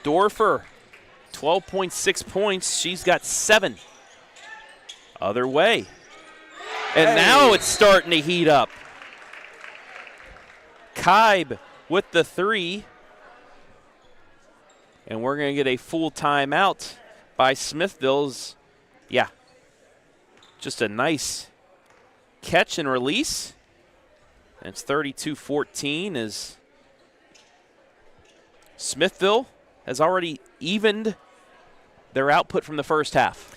Dorffer, 12.6 points. She's got 7. Other way. And now it's starting to heat up. Keib with the 3. And we're going to get a full timeout by Smithville's. Yeah, just a nice catch and release. And it's 32-14 as Smithville has already evened their output from the first half.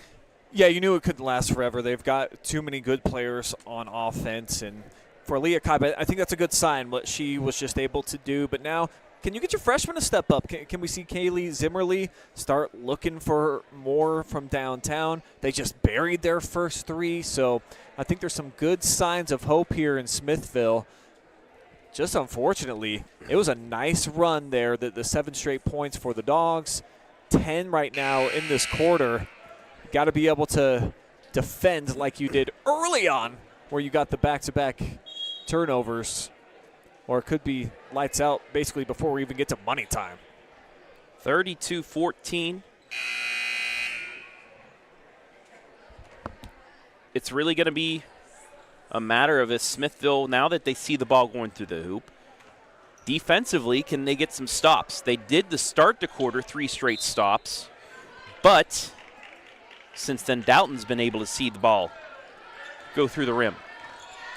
Yeah, you knew it couldn't last forever. They've got too many good players on offense. And for Leah Keib, I think that's a good sign, what she was just able to do. But now, can you get your freshman to step up? Can we see Kaylee Zimmerly start looking for more from downtown? They just buried their first 3, so I think there's some good signs of hope here in Smithville. Just unfortunately, it was a nice run there, the 7 straight points for the Dogs. 10 right now in this quarter. Got to be able to defend like you did early on, where you got the back-to-back turnovers, or it could be lights out basically before we even get to money time. 32-14. It's really going to be a matter of if Smithville, now that they see the ball going through the hoop, defensively, can they get some stops? They did to start the quarter, 3 straight stops, but since then, Dalton's been able to see the ball go through the rim.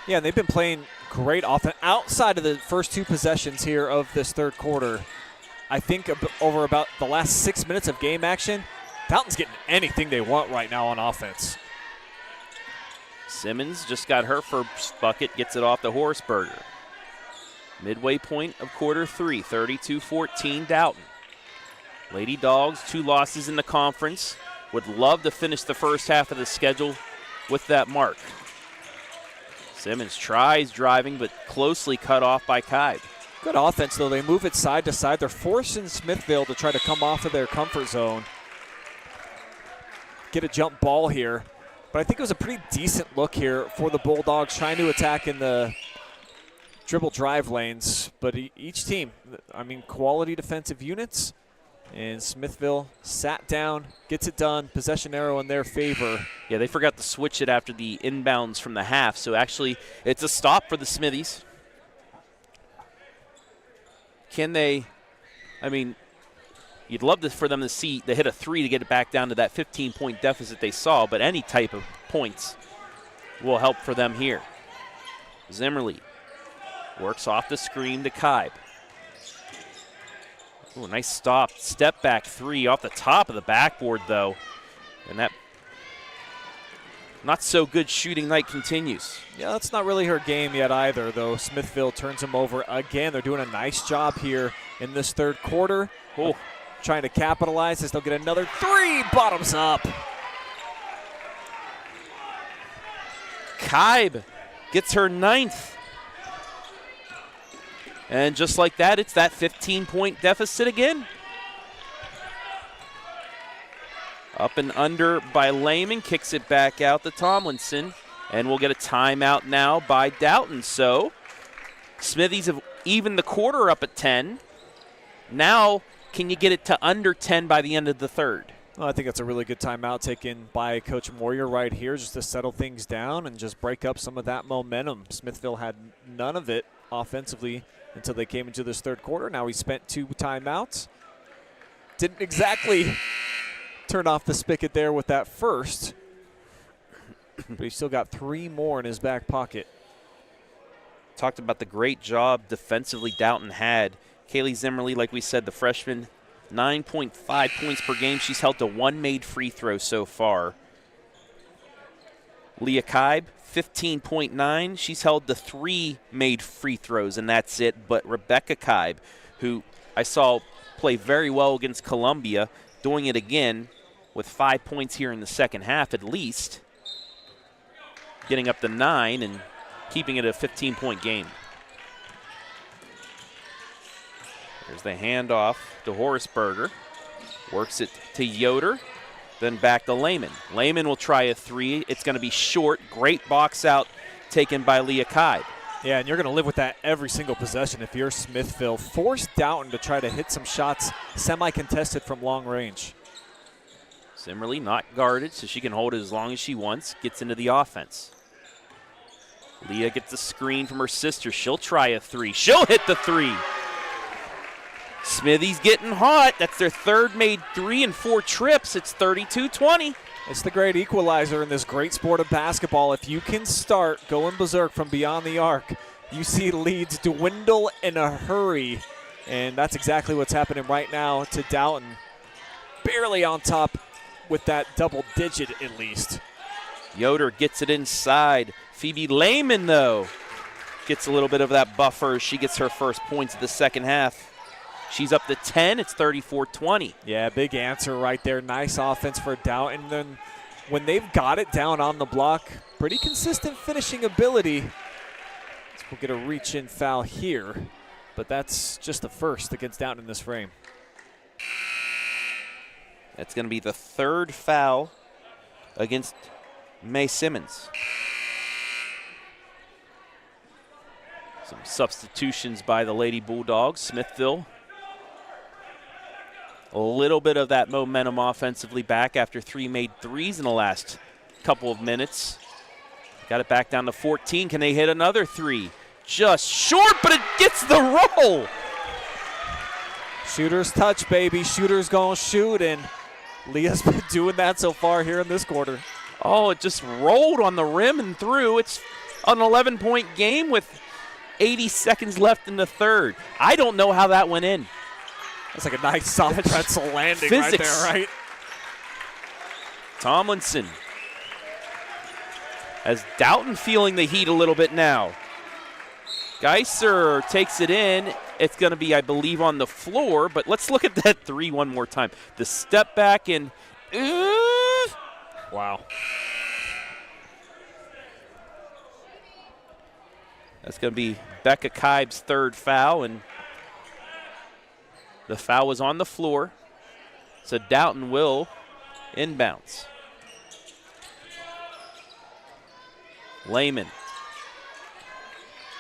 Yeah, and they've been playing great offense outside of the first 2 possessions here of this third quarter. I think over about the last 6 minutes of game action, Dalton's getting anything they want right now on offense. Simmons just got her first bucket, gets it off the Horseburger. Midway point of quarter 3, 32-14 Dalton. Lady Dogs, 2 losses in the conference. Would love to finish the first half of the schedule with that mark. Simmons tries driving, but closely cut off by Keib. Good offense, though. They move it side to side. They're forcing Smithville to try to come off of their comfort zone. Get a jump ball here. But I think it was a pretty decent look here for the Bulldogs, trying to attack in the dribble drive lanes. But each team, I mean, quality defensive units. And Smithville sat down, gets it done, possession arrow in their favor. Yeah, they forgot to switch it after the inbounds from the half, so actually it's a stop for the Smithies. Can they, I mean, you'd love for them to hit a 3 to get it back down to that 15-point deficit they saw, but any type of points will help for them here. Zimmerly works off the screen to Keib. Ooh, nice stop. Step back 3 off the top of the backboard, though. And that not so good shooting night continues. Yeah, that's not really her game yet either, though. Smithville turns them over again. They're doing a nice job here in this third quarter. Oh, trying to capitalize as they'll get another 3. Bottoms up. Keib gets her 9th. And just like that, it's that 15-point deficit again. Up and under by Lehman, kicks it back out to Tomlinson. And we'll get a timeout now by Dalton. So Smithies have evened the quarter up at 10. Now, can you get it to under 10 by the end of the third? Well, I think that's a really good timeout taken by Coach Moyer right here, just to settle things down and just break up some of that momentum. Smithville had none of it offensively until they came into this third quarter. Now he spent 2 timeouts. Didn't exactly turn off the spigot there with that first, but he still got 3 more in his back pocket. Talked about the great job defensively Dalton had. Kaylee Zimmerly, like we said, the freshman, 9.5 points per game. She's held to 1 made free throw so far. Leah Keib, 15.9. She's held to 3 made free throws, and that's it. But Rebekah Keib, who I saw play very well against Columbia, doing it again with 5 points here in the second half at least, getting up to 9 and keeping it a 15-point game. There's the handoff to Horseburger. Works it to Yoder, then back to Lehman. Lehman will try a 3. It's going to be short. Great box out taken by Leah Keib. Yeah, and you're going to live with that every single possession if you're Smithville. Force Dalton to try to hit some shots semi-contested from long range. Zimmerly not guarded, so she can hold it as long as she wants. Gets into the offense. Leah gets a screen from her sister. She'll try a 3. She'll hit the 3. Smithies getting hot. That's their third made 3 in 4 trips. It's 32-20. It's the great equalizer in this great sport of basketball. If you can start going berserk from beyond the arc, you see leads dwindle in a hurry. And that's exactly what's happening right now to Dalton. Barely on top with that double digit at least. Yoder gets it inside. Phoebe Lehman, though, gets a little bit of that buffer. She gets her first points of the second half. She's up to 10. It's 34-20. Yeah, big answer right there. Nice offense for Dalton. And then when they've got it down on the block, pretty consistent finishing ability. So we'll get a reach-in foul here, but that's just the first against Dalton in this frame. That's going to be the third foul against May Simmons. Some substitutions by the Lady Bulldogs. Smithville, a little bit of that momentum offensively back after 3 made threes in the last couple of minutes. Got it back down to 14. Can they hit another 3? Just short, but it gets the roll. Shooter's touch, baby. Shooter's gonna shoot, and Leah's been doing that so far here in this quarter. Oh, it just rolled on the rim and through. It's an 11-point game with 80 seconds left in the third. I don't know how that went in. That's like a nice soft pretzel landing physics. right there, right? Tomlinson. As Dalton feeling the heat a little bit now. Geiser takes it in. It's going to be, I believe, on the floor, but let's look at that 3 one more time. The step back and wow. That's going to be Rebekah Keib's third foul, and the foul was on the floor, so Dalton will inbounds. Lehman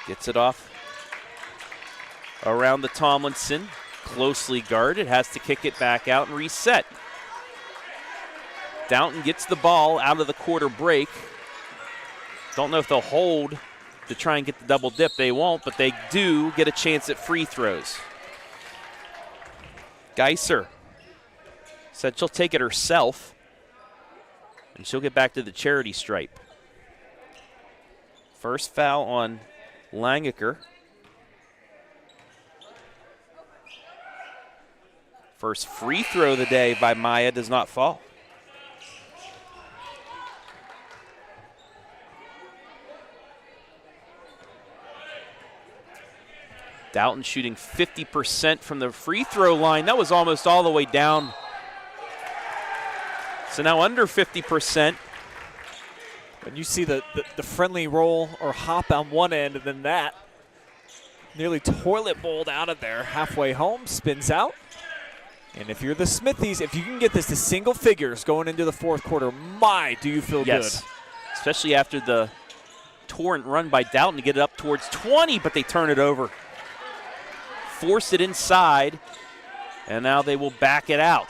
gets it off around the Tomlinson, closely guarded, has to kick it back out and reset. Dalton gets the ball out of the quarter break. Don't know if they'll hold to try and get the double dip. They won't, but they do get a chance at free throws. Geiser said she'll take it herself, and she'll get back to the charity stripe. First foul on Langaker. First free throw of the day by Maya does not fall. Dalton shooting 50% from the free throw line. That was almost all the way down. So now under 50%. And you see the friendly roll or hop on one end, and then that nearly toilet bowled out of there. Halfway home, spins out. And if you're the Smithies, if you can get this to single figures going into the fourth quarter, my, do you feel good. Especially after the torrent run by Dalton to get it up towards 20, but they turn it over. Force it inside, and now they will back it out.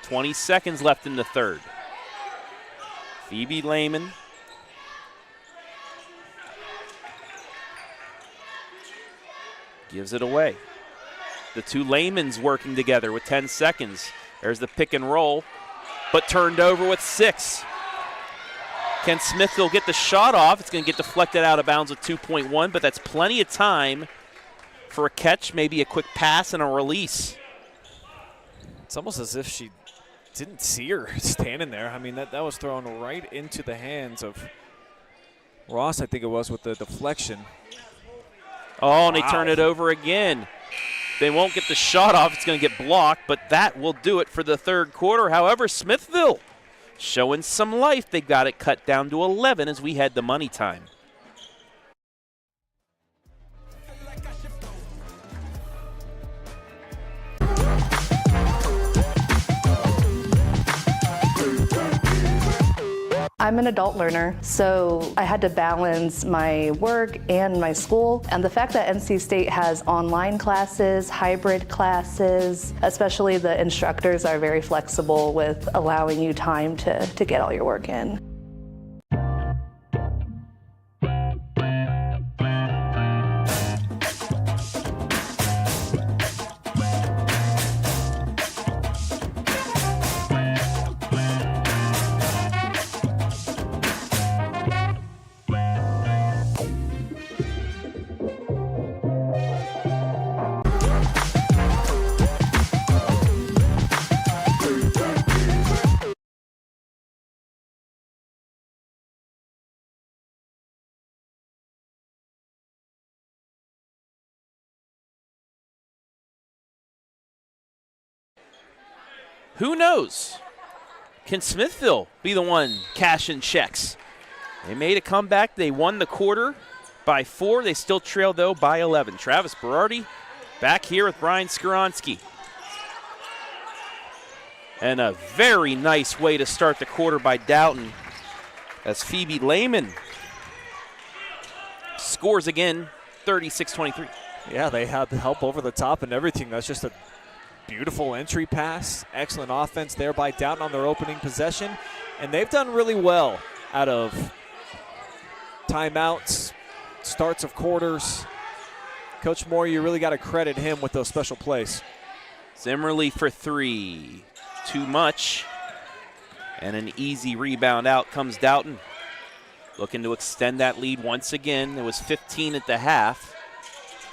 20 seconds left in the third. Phoebe Lehman. Gives it away. The two Lehmans working together with 10 seconds. There's the pick and roll, but turned over with 6. Can Smithville get the shot off? It's going to get deflected out of bounds with 2.1, but that's plenty of time for a catch, maybe a quick pass and a release. It's almost as if she didn't see her standing there. I mean, that was thrown right into the hands of Ross, I think it was, with the deflection. Oh, and they turn it over again. They won't get the shot off. It's going to get blocked, but that will do it for the third quarter. However, Smithville showing some life. They got it cut down to 11 as we head to money time. I'm an adult learner, so I had to balance my work and my school. And the fact that NC State has online classes, hybrid classes, especially the instructors are very flexible with allowing you time to get all your work in. Who knows? Can Smithville be the one cashing checks? They made a comeback. They won the quarter by 4. They still trail, though, by 11. Travis Berardi back here with Brian Skoronsky. And a very nice way to start the quarter by Dalton as Phoebe Lehman scores again, 36-23. Yeah, they had the help over the top and everything. That's just a beautiful entry pass. Excellent offense there by Dalton on their opening possession. And they've done really well out of timeouts, starts of quarters. Coach Moore, you really got to credit him with those special plays. Zimmerly for three. Too much. And an easy rebound out comes Dalton. Looking to extend that lead once again. It was 15 at the half.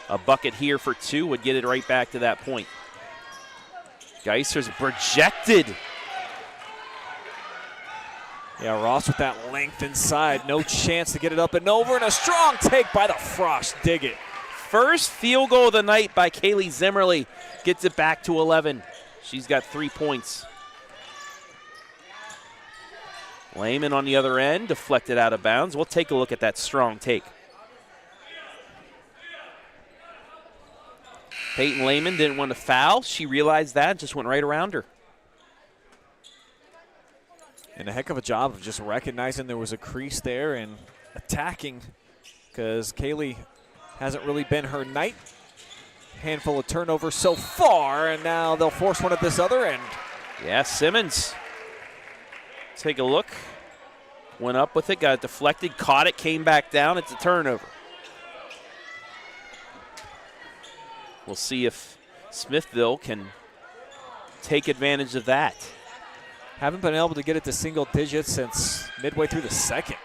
A bucket here for two would get it right back to that point. Geisler's projected. Yeah, Ross with that length inside. No chance to get it up and over, and a strong take by the Frost. Dig it. First field goal of the night by Kaylee Zimmerly. Gets it back to 11. She's got 3 points. Lehman on the other end, deflected out of bounds. We'll take a look at that strong take. Peyton Lehman didn't want to foul. She realized that, just went right around her. And a heck of a job of just recognizing there was a crease there and attacking, because Kaylee hasn't really been her night. Handful of turnovers so far, and now they'll force one at this other end. Yeah, Simmons. Take a look. Went up with it, got it deflected, caught it, came back down. It's a turnover. We'll see if Smithville can take advantage of that. Haven't been able to get it to single digits since midway through the second.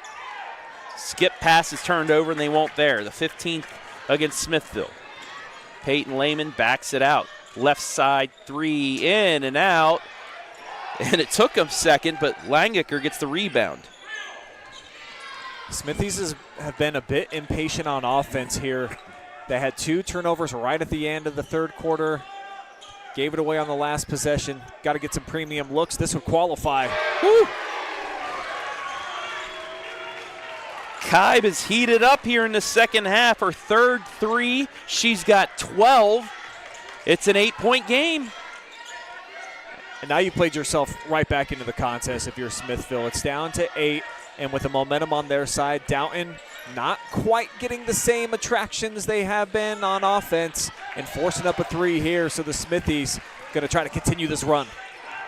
Skip pass is turned over and they won't there. The 15th against Smithville. Peyton Lehman backs it out. Left side three, in and out. And it took him second, but Langicker gets the rebound. Smithies have been a bit impatient on offense here. They had 2 turnovers right at the end of the third quarter. Gave it away on the last possession. Got to get some premium looks. This would qualify. Woo. Keib is heated up here in the second half. Her third 3. She's got 12. It's an 8-point game. And now you played yourself right back into the contest if you're Smithville. It's down to 8, and with the momentum on their side, Dalton not quite getting the same attractions they have been on offense and forcing up a 3 here. So the Smithies going to try to continue this run.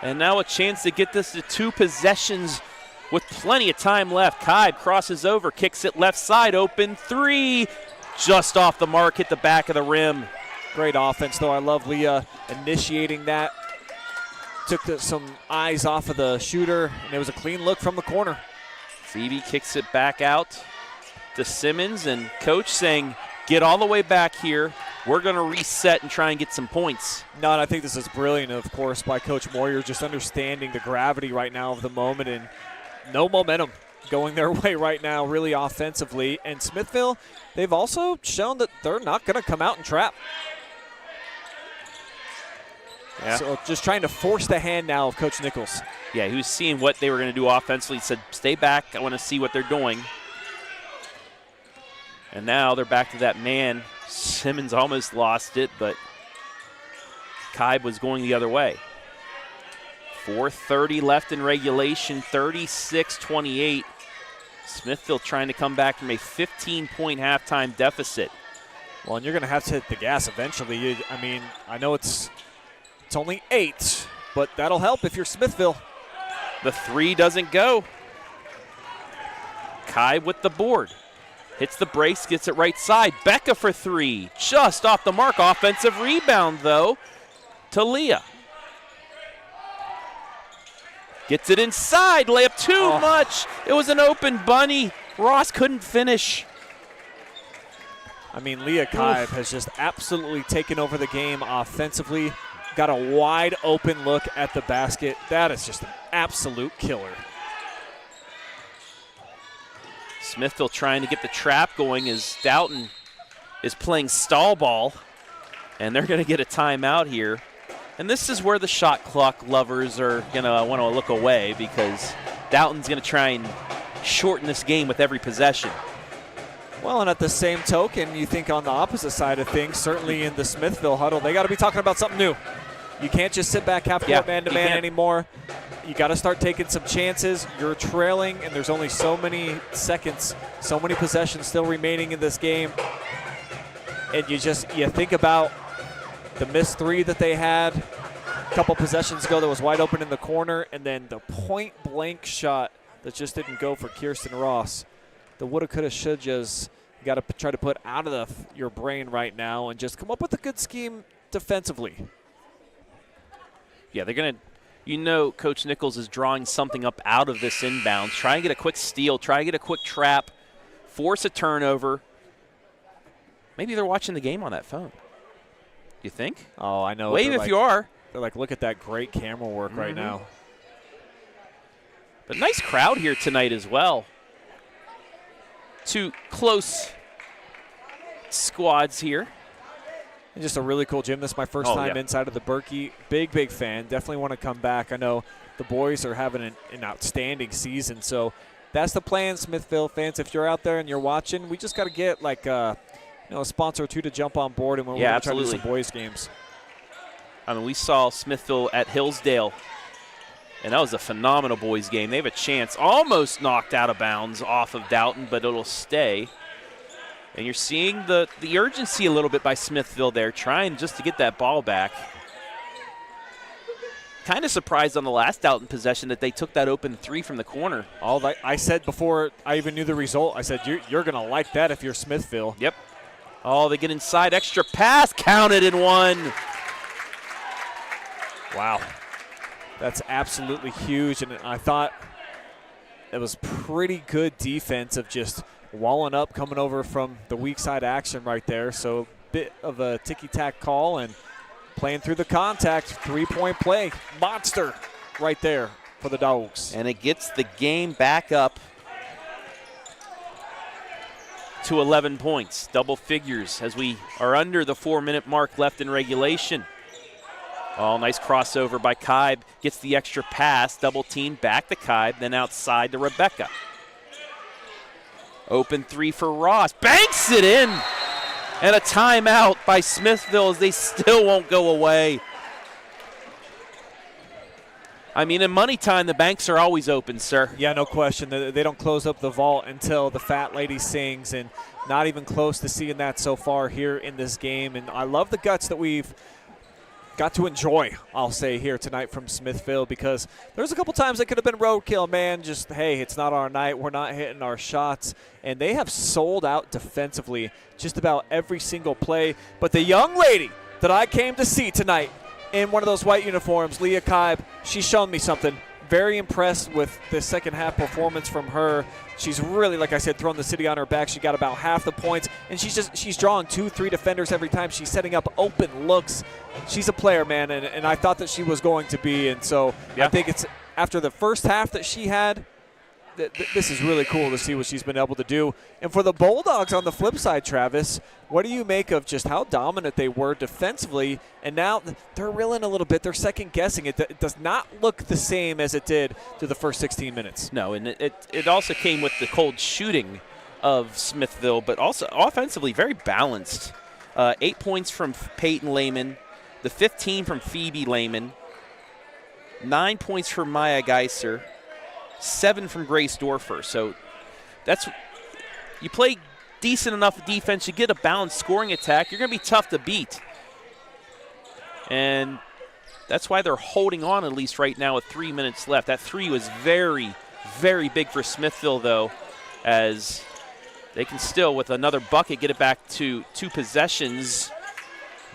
And now a chance to get this to 2 possessions with plenty of time left. Keib crosses over, kicks it left side, open 3. Just off the mark, hit the back of the rim. Great offense, though. I love Leah initiating that. Took some eyes off of the shooter, and it was a clean look from the corner. Phoebe kicks it back out to Simmons, and coach saying, get all the way back here. We're going to reset and try and get some points. No, and I think this is brilliant, of course, by Coach Moyer, just understanding the gravity right now of the moment, and no momentum going their way right now, really offensively. And Smithville, they've also shown that they're not going to come out and trap. Yeah. So just trying to force the hand now of Coach Nichols. Yeah, he was seeing what they were going to do offensively. He said, stay back. I want to see what they're doing. And now they're back to that man. Simmons almost lost it, but Keib was going the other way. 4:30 left in regulation, 36-28. Smithville trying to come back from a 15-point halftime deficit. Well, and you're going to have to hit the gas eventually. I mean, I know it's only 8, but that'll help if you're Smithville. The 3 doesn't go. Keib with the board. Hits the brace, gets it right side. Becca for 3. Just off the mark. Offensive rebound, though, to Leah. Gets it inside. Layup too much. It was an open bunny. Ross couldn't finish. I mean, Leah Keib has just absolutely taken over the game offensively. Got a wide open look at the basket. That is just an absolute killer. Smithville trying to get the trap going as Dalton is playing stall ball. And they're going to get a timeout here. And this is where the shot clock lovers are going to want to look away, because Dalton's going to try and shorten this game with every possession. Well, and at the same token, you think on the opposite side of things, certainly in the Smithville huddle, they got to be talking about something new. You can't just sit back half-court man-to-man anymore. You got to start taking some chances. You're trailing, and there's only so many seconds, so many possessions still remaining in this game. And you think about the missed three that they had a couple possessions ago that was wide open in the corner, and then the point-blank shot that just didn't go for Kirsten Ross. The woulda, coulda, shoulda just got to try to put out of your brain right now and just come up with a good scheme defensively. Yeah, they're going to, Coach Nichols is drawing something up out of this inbound. Try and get a quick steal. Try and get a quick trap. Force a turnover. Maybe they're watching the game on that phone. You think? Oh, I know. Wave if you are. They're like, look at that great camera work right now. But nice crowd here tonight as well. Two close squads here. And just a really cool gym. This is my first time inside of the Berkey. Big fan. Definitely want to come back. I know the boys are having an outstanding season. So that's the plan, Smithville fans. If you're out there and you're watching, we just got to get like a sponsor or two to jump on board, and we're going to try to do some boys games. I mean, we saw Smithville at Hillsdale, and that was a phenomenal boys game. They have a chance. Almost knocked out of bounds off of Dalton, but it'll stay. And you're seeing the urgency a little bit by Smithville there, trying just to get that ball back. Kind of surprised on the last Dalton possession that they took that open three from the corner. I said before I even knew the result, I said, you're going to like that if you're Smithville. Yep. Oh, they get inside. Extra pass counted in one. Wow. That's absolutely huge. And I thought it was pretty good defense of just walling up, coming over from the weak side action right there. So a bit of a ticky-tack call and playing through the contact. Three-point play. Monster right there for the Dogs. And it gets the game back up to 11 points, double figures, as we are under the 4-minute mark left in regulation. Oh, nice crossover by Keib. Gets the extra pass, double team, back to Keib, then outside to Rebekah. Open three for Ross. Banks it in! And a timeout by Smithville as they still won't go away. I mean, in money time, the banks are always open, sir. Yeah, no question. They don't close up the vault until the fat lady sings, and not even close to seeing that so far here in this game. And I love the guts that we've got to enjoy, I'll say, here tonight from Smithville, because there's a couple times that could have been roadkill, man. Just, hey, it's not our night. We're not hitting our shots. And they have sold out defensively just about every single play. But the young lady that I came to see tonight in one of those white uniforms, Leah Keib, she's shown me something. Very impressed with the second half performance from her. She's really, like I said, thrown the city on her back. She got about half the points, and she's drawing 2-3 defenders every time. She's setting up open looks. She's a player, man, and I thought that she was going to be. And so I think it's after the first half that she had, this is really cool to see what she's been able to do. And for the Bulldogs on the flip side, Travis, what do you make of just how dominant they were defensively? And now they're reeling a little bit. They're second-guessing it. It does not look the same as it did through the first 16 minutes. No, and it also came with the cold shooting of Smithville, but also offensively very balanced. 8 points from Peyton Lehman, the 15 from Phoebe Lehman, 9 points from Maya Geiser, 7 from Grace Dorffer. So you play decent enough defense, you get a balanced scoring attack, you're going to be tough to beat. And that's why they're holding on at least right now with 3 minutes left. That three was very, very big for Smithville, though, as they can still, with another bucket, get it back to 2 possessions.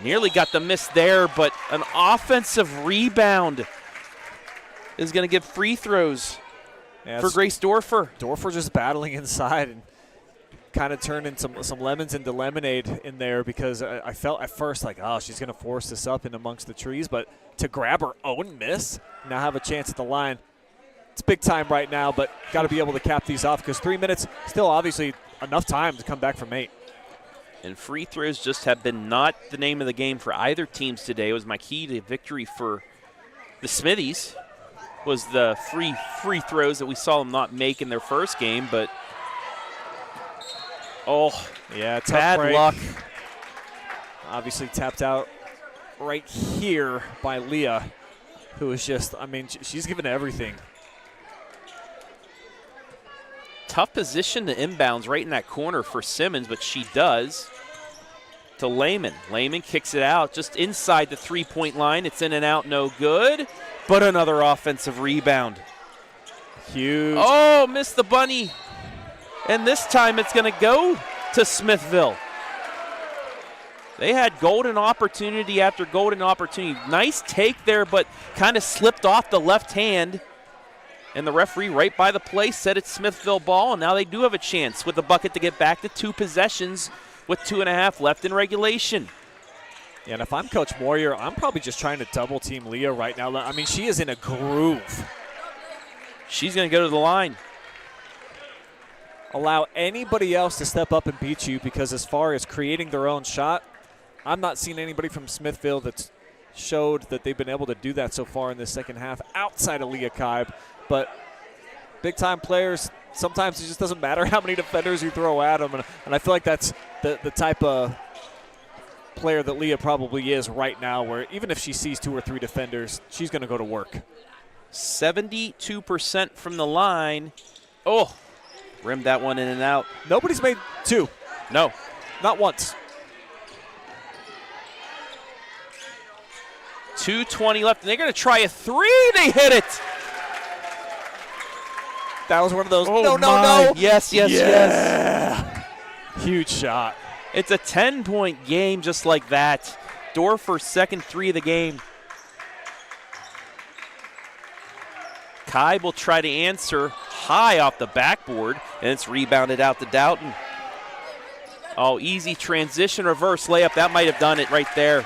Nearly got the miss there, but an offensive rebound is going to give free throws for Grace Dorffer. Dorffer just battling inside and kind of turning some lemons into lemonade in there, because I felt at first like, oh, she's going to force this up in amongst the trees, but to grab her own miss, now have a chance at the line. It's big time right now, but got to be able to cap these off, because 3 minutes, still obviously enough time to come back from 8. And free throws just have been not the name of the game for either teams today. It was my key to victory for the Smithies, was the free throws that we saw them not make in their first game, but yeah, bad luck. Obviously tapped out right here by Leah, who is just, I mean, she's given everything. Tough position to inbounds right in that corner for Simmons, but she does. To Lehman. Lehman kicks it out just inside the three-point line. It's in and out, no good. But another offensive rebound. Huge. Oh, missed the bunny. And this time it's going to go to Smithville. They had golden opportunity after golden opportunity. Nice take there, but kind of slipped off the left hand. And the referee right by the play said it's Smithville ball, and now they do have a chance with the bucket to get back to 2 possessions with 2.5 left in regulation. Yeah, and if I'm Coach Moyer, I'm probably just trying to double team Leah right now. I mean, she is in a groove. She's going to go to the line. Allow anybody else to step up and beat you, because as far as creating their own shot, I'm not seeing anybody from Smithville that's showed that they've been able to do that so far in the second half outside of Leah Keib. But big-time players, sometimes it just doesn't matter how many defenders you throw at them. And I feel like that's the type of player that Leah probably is right now, where even if she sees 2 or 3 defenders, she's going to go to work. 72% from the line. Oh, rimmed that one in and out. Nobody's made 2. No. Not once. 2:20 left, and they're going to try a 3. They hit it. That was one of those. Oh, no. Yes. Huge shot. It's a 10-point game just like that. Dorffer's second 3 of the game. Keib will try to answer high off the backboard, and it's rebounded out to Dalton. Oh, easy transition reverse layup. That might have done it right there.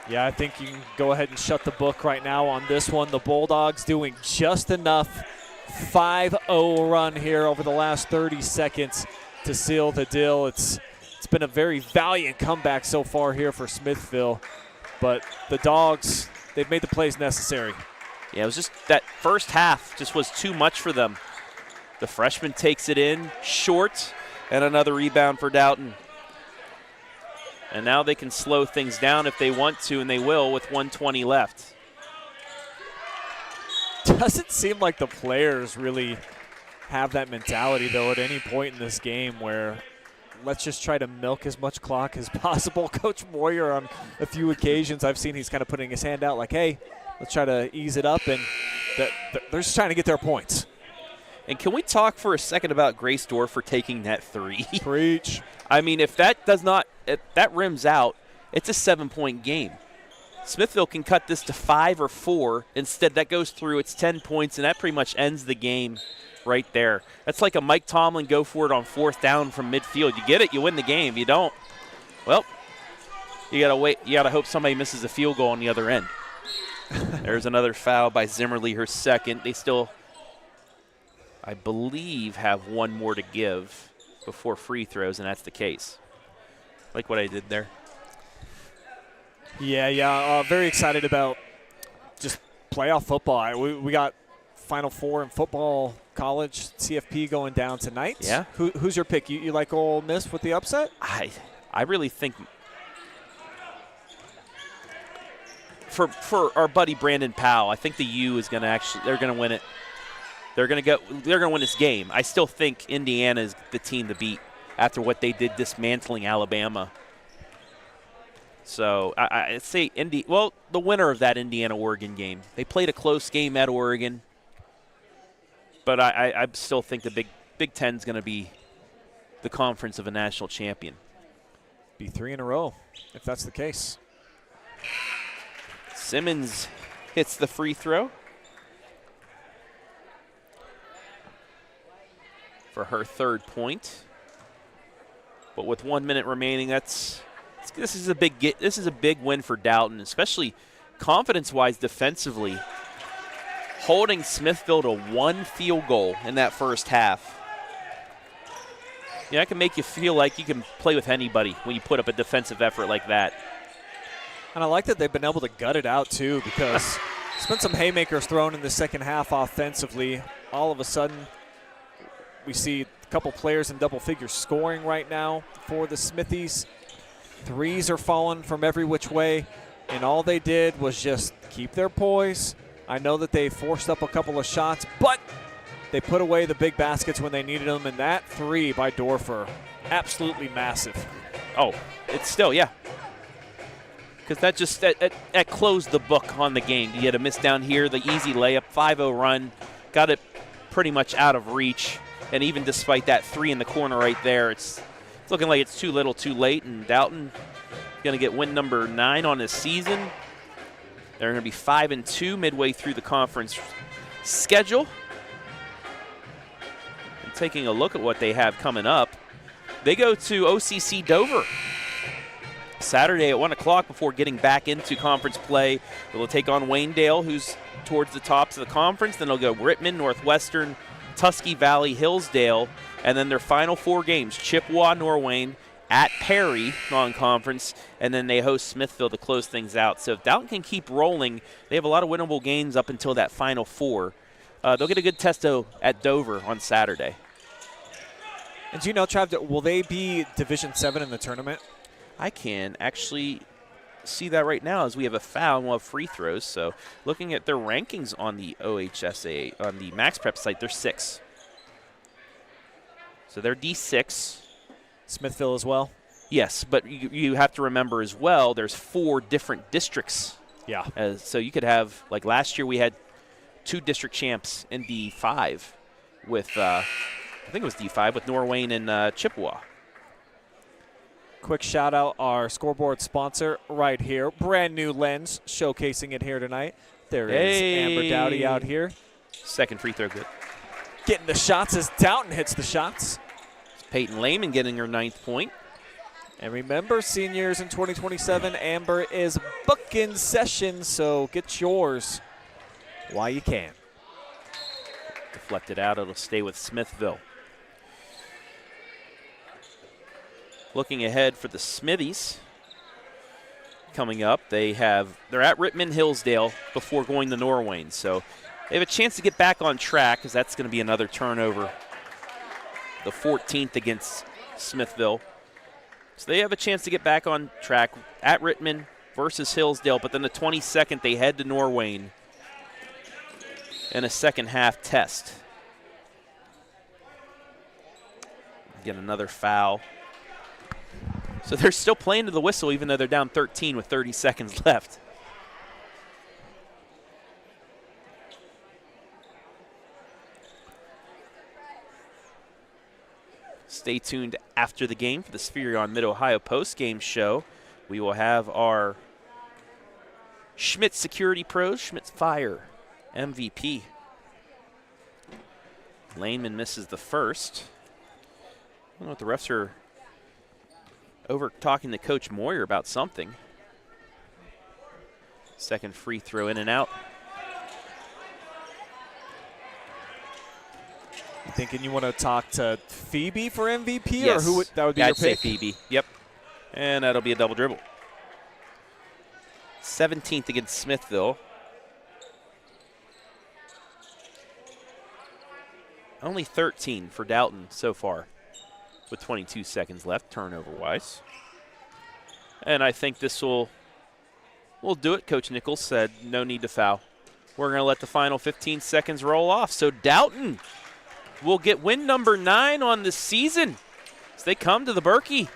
Yeah, I think you can go ahead and shut the book right now on this one. The Bulldogs doing just enough. 5-0 run here over the last 30 seconds to seal the deal. It's been a very valiant comeback so far here for Smithville, but the Dogs, they've made the plays necessary. Yeah, it was just that first half just was too much for them. The freshman takes it in short, and another rebound for Dalton. And now they can slow things down if they want to, and they will with 1:20 left. Doesn't seem like the players really have that mentality, though, at any point in this game where let's just try to milk as much clock as possible. Coach Moyer, on a few occasions I've seen, he's kind of putting his hand out like, hey, let's try to ease it up, and they're just trying to get their points. And can we talk for a second about Grace Dorffer taking that 3? Preach. I mean, if that rims out, it's a 7-point game. Smithville can cut this to 5 or 4. Instead, that goes through. It's 10 points, and that pretty much ends the game right there. That's like a Mike Tomlin go for it on 4th down from midfield. You get it, you win the game. If you don't, well, you got to wait. You got to hope somebody misses a field goal on the other end. There's another foul by Zimmerly, her second. They still, I believe, have 1 more to give before free throws, and that's the case. Like what I did there. Yeah. Very excited about just playoff football. We got Final Four in football, college, CFP going down tonight. Yeah. Who's your pick? You like Ole Miss with the upset? I really think for our buddy Brandon Powell, I think the U is going to they're going to win it. They're going to win this game. I still think Indiana is the team to beat after what they did dismantling Alabama. So I'd say the winner of that Indiana-Oregon game. They played a close game at Oregon, but I still think the Big Ten is going to be the conference of a national champion. Be 3 in a row if that's the case. Simmons hits the free throw for her 3rd point. But with 1 minute remaining, this is a big win for Dalton, especially confidence-wise defensively. Holding Smithville to 1 field goal in that first half. Yeah, that can make you feel like you can play with anybody when you put up a defensive effort like that. And I like that they've been able to gut it out, too, because there's been some haymakers thrown in the second half offensively. All of a sudden, we see a couple players in double figure scoring right now for the Smithies. Threes are falling from every which way, and all they did was just keep their poise. I know that they forced up a couple of shots, but they put away the big baskets when they needed them, and that three by Dorffer, absolutely massive. Oh, it's still, yeah. Because that closed the book on the game. You had a miss down here, the easy layup, 5-0 run, got it pretty much out of reach. And even despite that three in the corner right there, it's looking like it's too little too late, and Dalton going to get win number 9 on his season. They're going to be 5-2 midway through the conference schedule. And taking a look at what they have coming up, they go to OCC Dover Saturday at 1 o'clock before getting back into conference play. They'll take on Waynedale, who's towards the tops of the conference. Then they'll go Rittman, Northwestern, Tusky Valley, Hillsdale, and then their final 4 games, Chippewa, Norwayne, at Perry, non-conference, and then they host Smithville to close things out. So if Dalton can keep rolling, they have a lot of winnable games up until that final 4. They'll get a good test, though, at Dover on Saturday. And do you know, Trav, will they be Division 7 in the tournament? I can actually see that right now as we have a foul and we'll have free throws. So looking at their rankings on the OHSA, on the Max Prep site, they're 6. So they're D6. Smithville as well? Yes, but you have to remember as well, there's 4 different districts. Yeah. So you could have, like last year we had 2 district champs in D5 with, I think it was D5, with Norwayne and Chippewa. Quick shout out our scoreboard sponsor right here. Brand new lens, showcasing it here tonight. There is Amber Doty out here. Second free throw good. Getting the shots as Dalton hits the shots. Peyton Lehman getting her 9th point. And remember, seniors in 2027, Amber is booking sessions, so get yours while you can. Deflected out, it'll stay with Smithville. Looking ahead for the Smithies coming up, they're at Rittman Hillsdale before going to Norwayne, so they have a chance to get back on track because that's going to be another turnover. The 14th against Smithville. So they have a chance to get back on track at Rittman versus Hillsdale, but then the 22nd they head to Norwayne in a second half test. Get another foul. So they're still playing to the whistle even though they're down 13 with 30 seconds left. Stay tuned after the game for the Spherion Mid-Ohio post-game show. We will have our Schmidt Security Pro, Schmidt Fire MVP. Laneman misses the first. I don't know if the refs are over talking to Coach Moyer about something. Second free throw in and out. You thinking you want to talk to Phoebe for MVP? Yes. Or that would be I'd your pick? say Phoebe, yep. And that'll be a double dribble. 17th against Smithville. Only 13 for Dalton so far with 22 seconds left, turnover-wise. And I think this will do it. Coach Nichols said no need to foul. We're going to let the final 15 seconds roll off. So Dalton will get win number 9 on the season as they come to the Berkey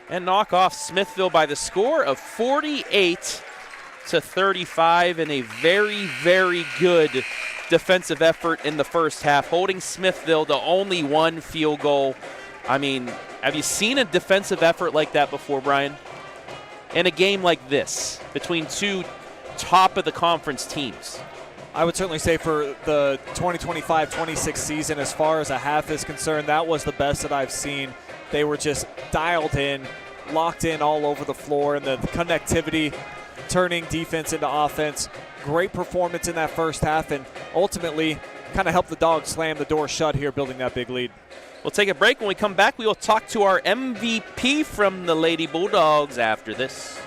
and knock off Smithville by the score of 48-35 in a very, very good defensive effort in the first half, holding Smithville to only 1 field goal. I mean, have you seen a defensive effort like that before, Brian? In a game like this, between 2 top-of-the-conference teams? I would certainly say for the 2025-26 season, as far as a half is concerned, that was the best that I've seen. They were just dialed in, locked in all over the floor, and the connectivity, turning defense into offense. Great performance in that first half, and ultimately kind of helped the Dogs slam the door shut here, building that big lead. We'll take a break. When we come back, we will talk to our MVP from the Lady Bulldogs after this.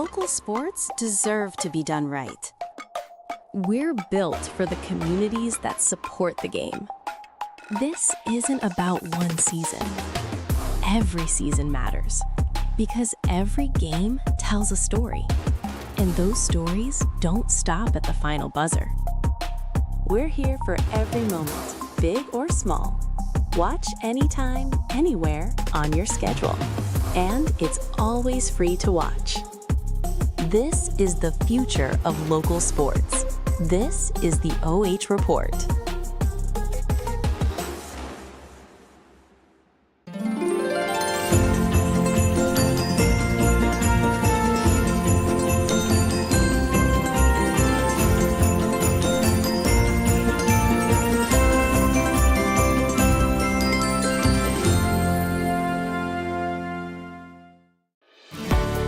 Local sports deserve to be done right. We're built for the communities that support the game. This isn't about one season. Every season matters because every game tells a story. And those stories don't stop at the final buzzer. We're here for every moment, big or small. Watch anytime, anywhere, on your schedule. And it's always free to watch. This is the future of local sports. This is the OH Report.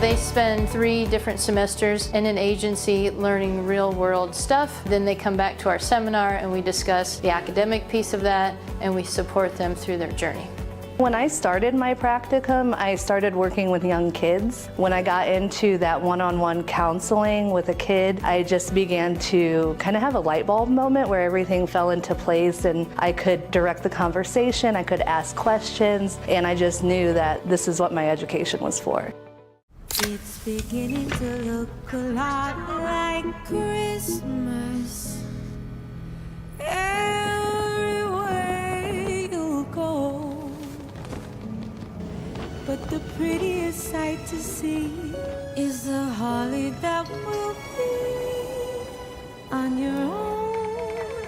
They spend 3 different semesters in an agency learning real-world stuff. Then they come back to our seminar and we discuss the academic piece of that and we support them through their journey. When I started my practicum, I started working with young kids. When I got into that one-on-one counseling with a kid, I just began to kind of have a light bulb moment where everything fell into place and I could direct the conversation, I could ask questions, and I just knew that this is what my education was for. It's beginning to look a lot like Christmas everywhere you go. But the prettiest sight to see is the holly that will be on your own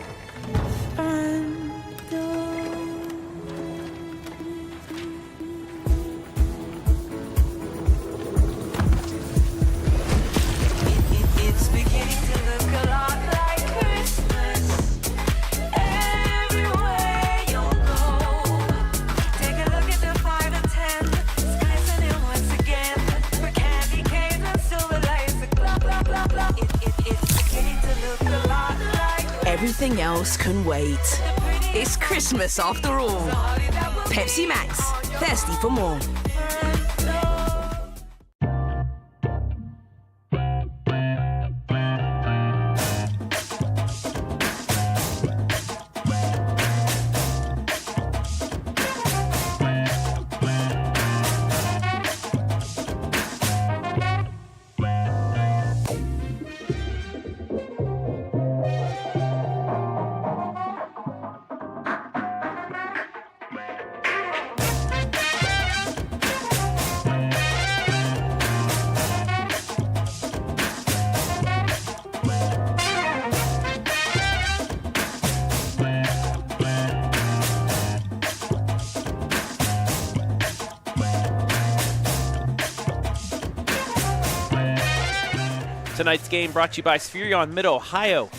front door. It's beginning to look a lot like Christmas everywhere you go. Take a look at the 5 and 10, skies and it once again. For candy canes and silver lights, blah blah blah blah. It's beginning to look a lot like Everything else can wait. It's Christmas after all. Pepsi Max, thirsty for more. Tonight's game brought to you by Spherion Mid-Ohio.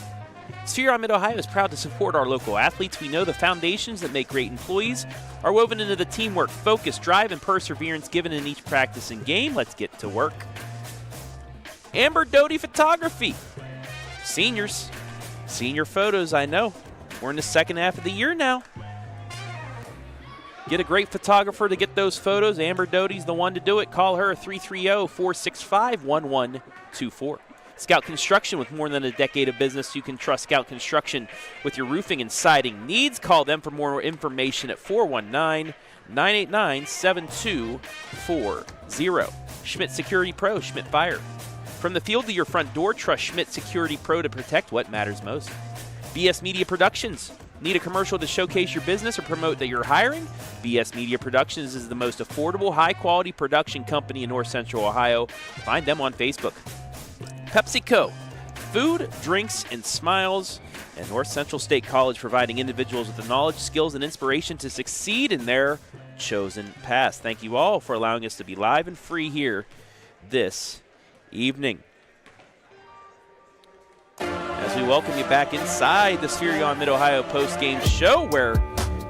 Spherion Mid-Ohio is proud to support our local athletes. We know the foundations that make great employees are woven into the teamwork, focus, drive, and perseverance given in each practice and game. Let's get to work. Amber Doty Photography. Seniors. Senior photos, I know. We're in the second half of the year now. Get a great photographer to get those photos. Amber Doty's the one to do it. Call her 330-465-1124. Scout Construction, with more than a decade of business, you can trust Scout Construction with your roofing and siding needs. Call them for more information at 419-989-7240. Schmidt Security Pro, Schmidt Fire. From the field to your front door, trust Schmidt Security Pro to protect what matters most. BS Media Productions. Need a commercial to showcase your business or promote that you're hiring? BS Media Productions is the most affordable, high-quality production company in North Central Ohio. Find them on Facebook. PepsiCo, food, drinks, and smiles. And North Central State College, providing individuals with the knowledge, skills, and inspiration to succeed in their chosen path. Thank you all for allowing us to be live and free here this evening. As we welcome you back inside the Spherion Mid-Ohio post-game show, where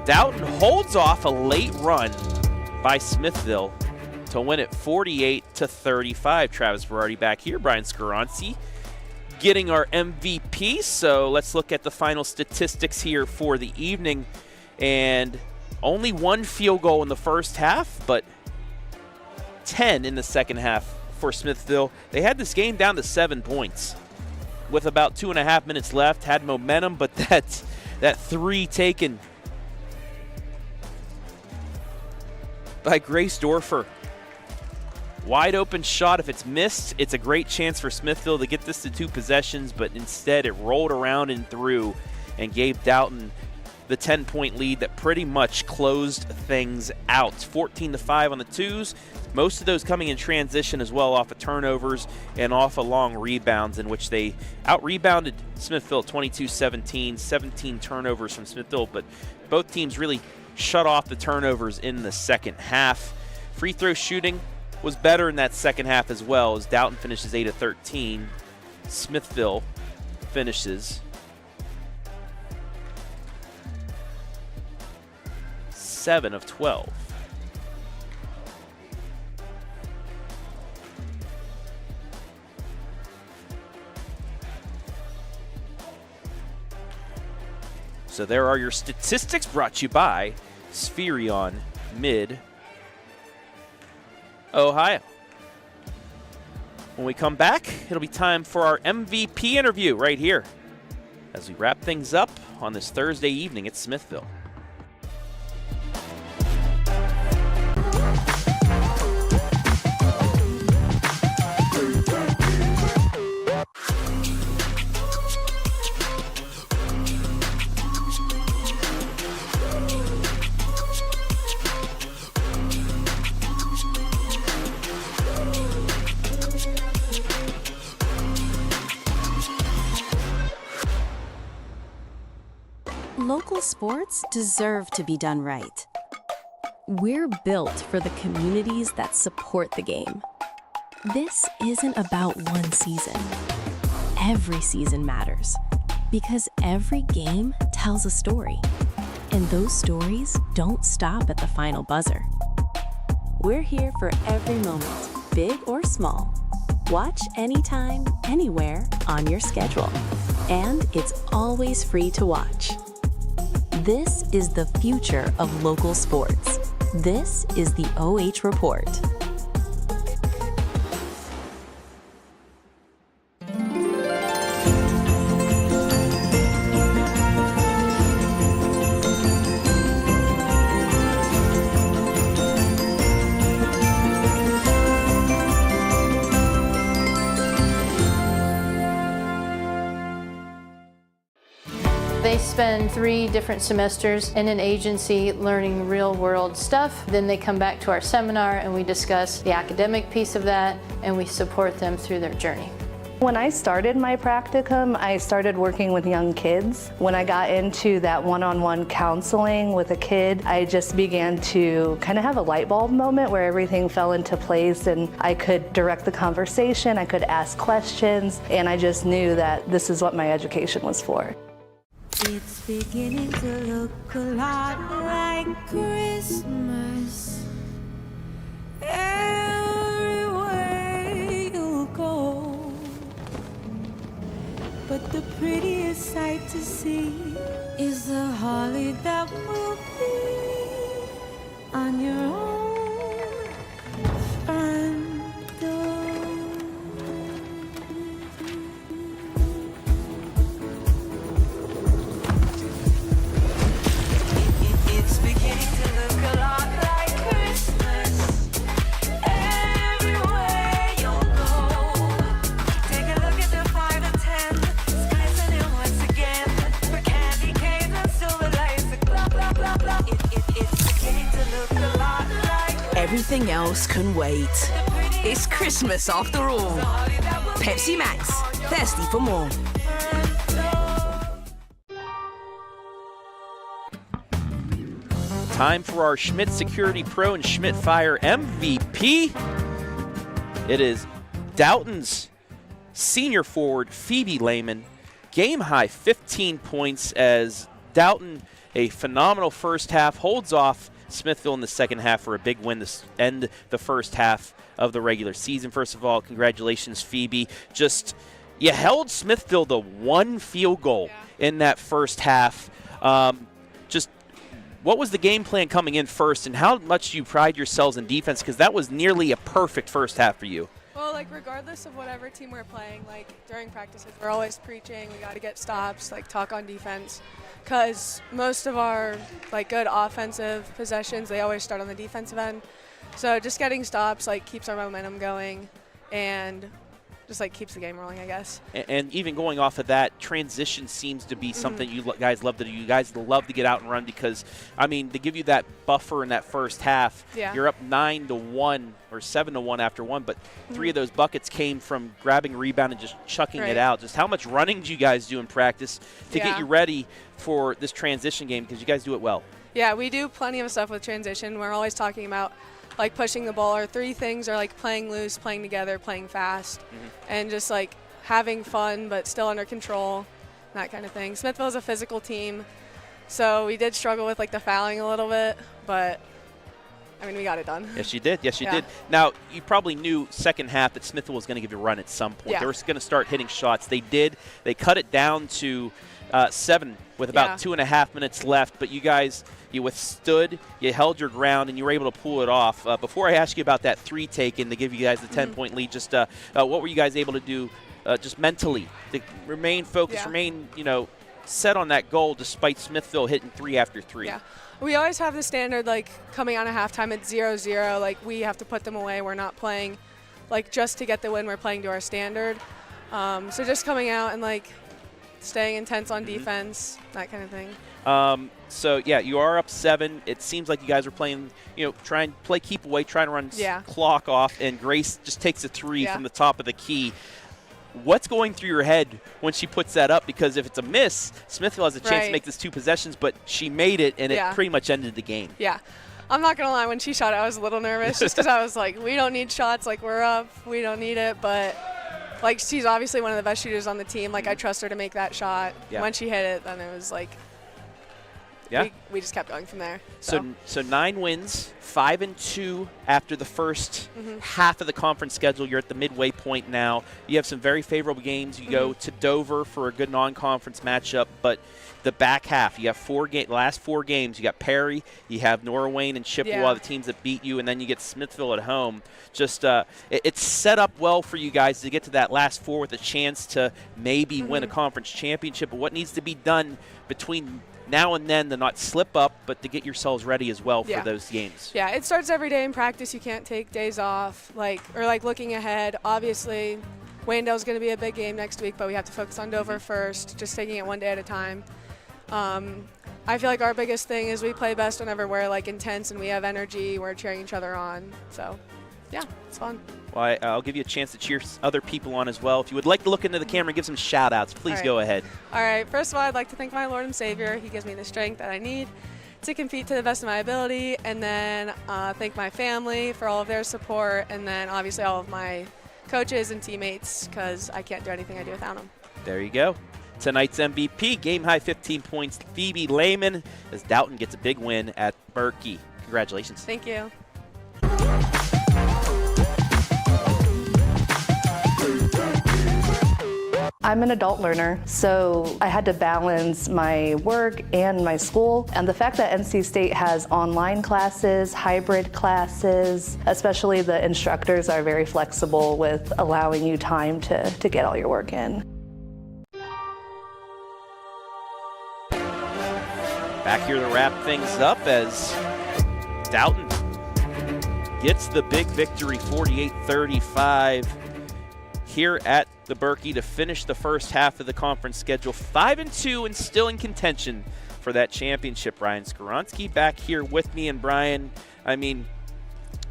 Dalton holds off a late run by Smithville to win it 48-35. Travis Berardi back here, Brian Scaronci getting our MVP. So let's look at the final statistics here for the evening. And only one field goal in the first half, but 10 in the second half for Smithville. They had this game down to 7 points with about 2.5 minutes left, had momentum, but that three taken by Grace Dorffer. Wide open shot. If it's missed, it's a great chance for Smithville to get this to 2 possessions, but instead it rolled around and through and gave Dalton the 10-point lead that pretty much closed things out. 14-5 on the twos. Most of those coming in transition as well off of turnovers and off of long rebounds, in which they out-rebounded Smithville 22-17, 17 turnovers from Smithville, but both teams really shut off the turnovers in the second half. Free throw shooting was better in that second half as well, as Dalton finishes 8 of 13. Smithville finishes 7 of 12. So there are your statistics, brought to you by Spherion Mid-Ohio. When we come back, it'll be time for our MVP interview right here as we wrap things up on this Thursday evening at Smithville. Local sports deserve to be done right. We're built for the communities that support the game. This isn't about one season. Every season matters because every game tells a story, and those stories don't stop at the final buzzer. We're here for every moment, big or small. Watch anytime, anywhere on your schedule, and it's always free to watch. This is the future of local sports. This is the OH Report. They spend 3 different semesters in an agency learning real-world stuff. Then they come back to our seminar and we discuss the academic piece of that, and we support them through their journey. When I started my practicum, I started working with young kids. When I got into that one-on-one counseling with a kid, I just began to kind of have a light bulb moment where everything fell into place and I could direct the conversation, I could ask questions, and I just knew that this is what my education was for. It's beginning to look a lot like Christmas everywhere you go. But the prettiest sight to see is the holly that will be on your own front door. It's beginning to look a lot like Christmas everywhere you go. Take a look at the 5 and 10, glistening once again. For candy canes and silver lights, blah blah blah blah. It's beginning to look a lot like Everything else can wait. It's Christmas after all. Pepsi Max, thirsty for more. Time for our Schmidt Security Pro and Schmidt Fire MVP. It is Dalton's senior forward, Phoebe Lehman. Game high 15 points as Dalton, a phenomenal first half, holds off Smithville in the second half for a big win to end the first half of the regular season. First of all, congratulations, Phoebe. You held Smithville to 1 field goal in that first half. What was the game plan coming in first, and how much do you pride yourselves in defense? Because that was nearly a perfect first half for you. Well, like, regardless of whatever team we're playing, like, during practices, we're always preaching, we got to get stops, like, talk on defense, because most of our, like, good offensive possessions, they always start on the defensive end. So just getting stops, like, keeps our momentum going and just, like, keeps the game rolling, I guess. And even going off of that, transition seems to be something you guys love to do. You guys love to get out and run because, I mean, to give you that buffer in that first half, you're up 9-1 or 7-1 after one, but 3 of those buckets came from grabbing a rebound and just chucking it out. Just how much running do you guys do in practice to get you ready for this transition game, because you guys do it well? Yeah, we do plenty of stuff with transition. We're always talking about, like, pushing the ball. Our 3 things are, like, playing loose, playing together, playing fast, and just, like, having fun but still under control, that kind of thing. Smithville is a physical team, so we did struggle with, like, the fouling a little bit, but, I mean, we got it done. Yes, you did. Yes, you did. Now, you probably knew second half that Smithville was going to give you a run at some point. They were going to start hitting shots. They did. They cut it down to 7 with about 2.5 minutes left, but you guys, you withstood, you held your ground, and you were able to pull it off. Before I ask you about that 3 taken to give you guys the 10-point lead, just what were you guys able to do just mentally to remain focused, remain, set on that goal despite Smithville hitting 3 after 3? Yeah. We always have the standard, like, coming on a halftime at 0-0, like, we have to put them away. We're not playing, like, just to get the win. We're playing to our standard. So just coming out and, like, staying intense on defense, that kind of thing. So, yeah, you are up 7. It seems like you guys are playing, try and play keep away, trying to run clock off, and Grace just takes a 3 from the top of the key. What's going through your head when she puts that up? Because if it's a miss, Smithville has a chance to make this 2 possessions, but she made it, and it pretty much ended the game. Yeah. I'm not going to lie. When she shot it, I was a little nervous just because I was like, we don't need shots. Like, we're up. We don't need it. But, like, she's obviously one of the best shooters on the team. Like, I trust her to make that shot. When she hit it, then it was like, we just kept going from there. So 9 wins, 5-2 after the first half of the conference schedule. You're at the midway point now. You have some very favorable games. You go to Dover for a good non-conference matchup, but the back half, you have last 4 games. You got Perry, you have Norwayne and Chippewa, the teams that beat you, and then you get Smithville at home. Just it's set up well for you guys to get to that last 4 with a chance to maybe win a conference championship. But what needs to be done between now and then to not slip up, but to get yourselves ready as well for those games? Yeah, it starts every day in practice. You can't take days off, or looking ahead. Obviously, Wayndale's going to be a big game next week, but we have to focus on Dover first, just taking it one day at a time. I feel like our biggest thing is we play best whenever we're, like, intense and we have energy, we're cheering each other on. So, yeah, it's fun. Well, I'll give you a chance to cheer other people on as well. If you would like to look into the camera and give some shout-outs, please go ahead. All right. First of all, I'd like to thank my Lord and Savior. He gives me the strength that I need to compete to the best of my ability. And then thank my family for all of their support. And then, obviously, all of my coaches and teammates, because I can't do anything I do without them. There you go. Tonight's MVP, game-high 15 points, Phoebe Lehman, as Dalton gets a big win at Berkey. Congratulations. Thank you. I'm an adult learner, so I had to balance my work and my school. And the fact that NC State has online classes, hybrid classes, especially the instructors are very flexible with allowing you time to get all your work in. Back here to wrap things up as Dalton gets the big victory, 48-35, here at the Berkey to finish the first half of the conference schedule. 5-2 and still in contention for that championship. Brian Skoronsky back here with me. And Brian, I mean,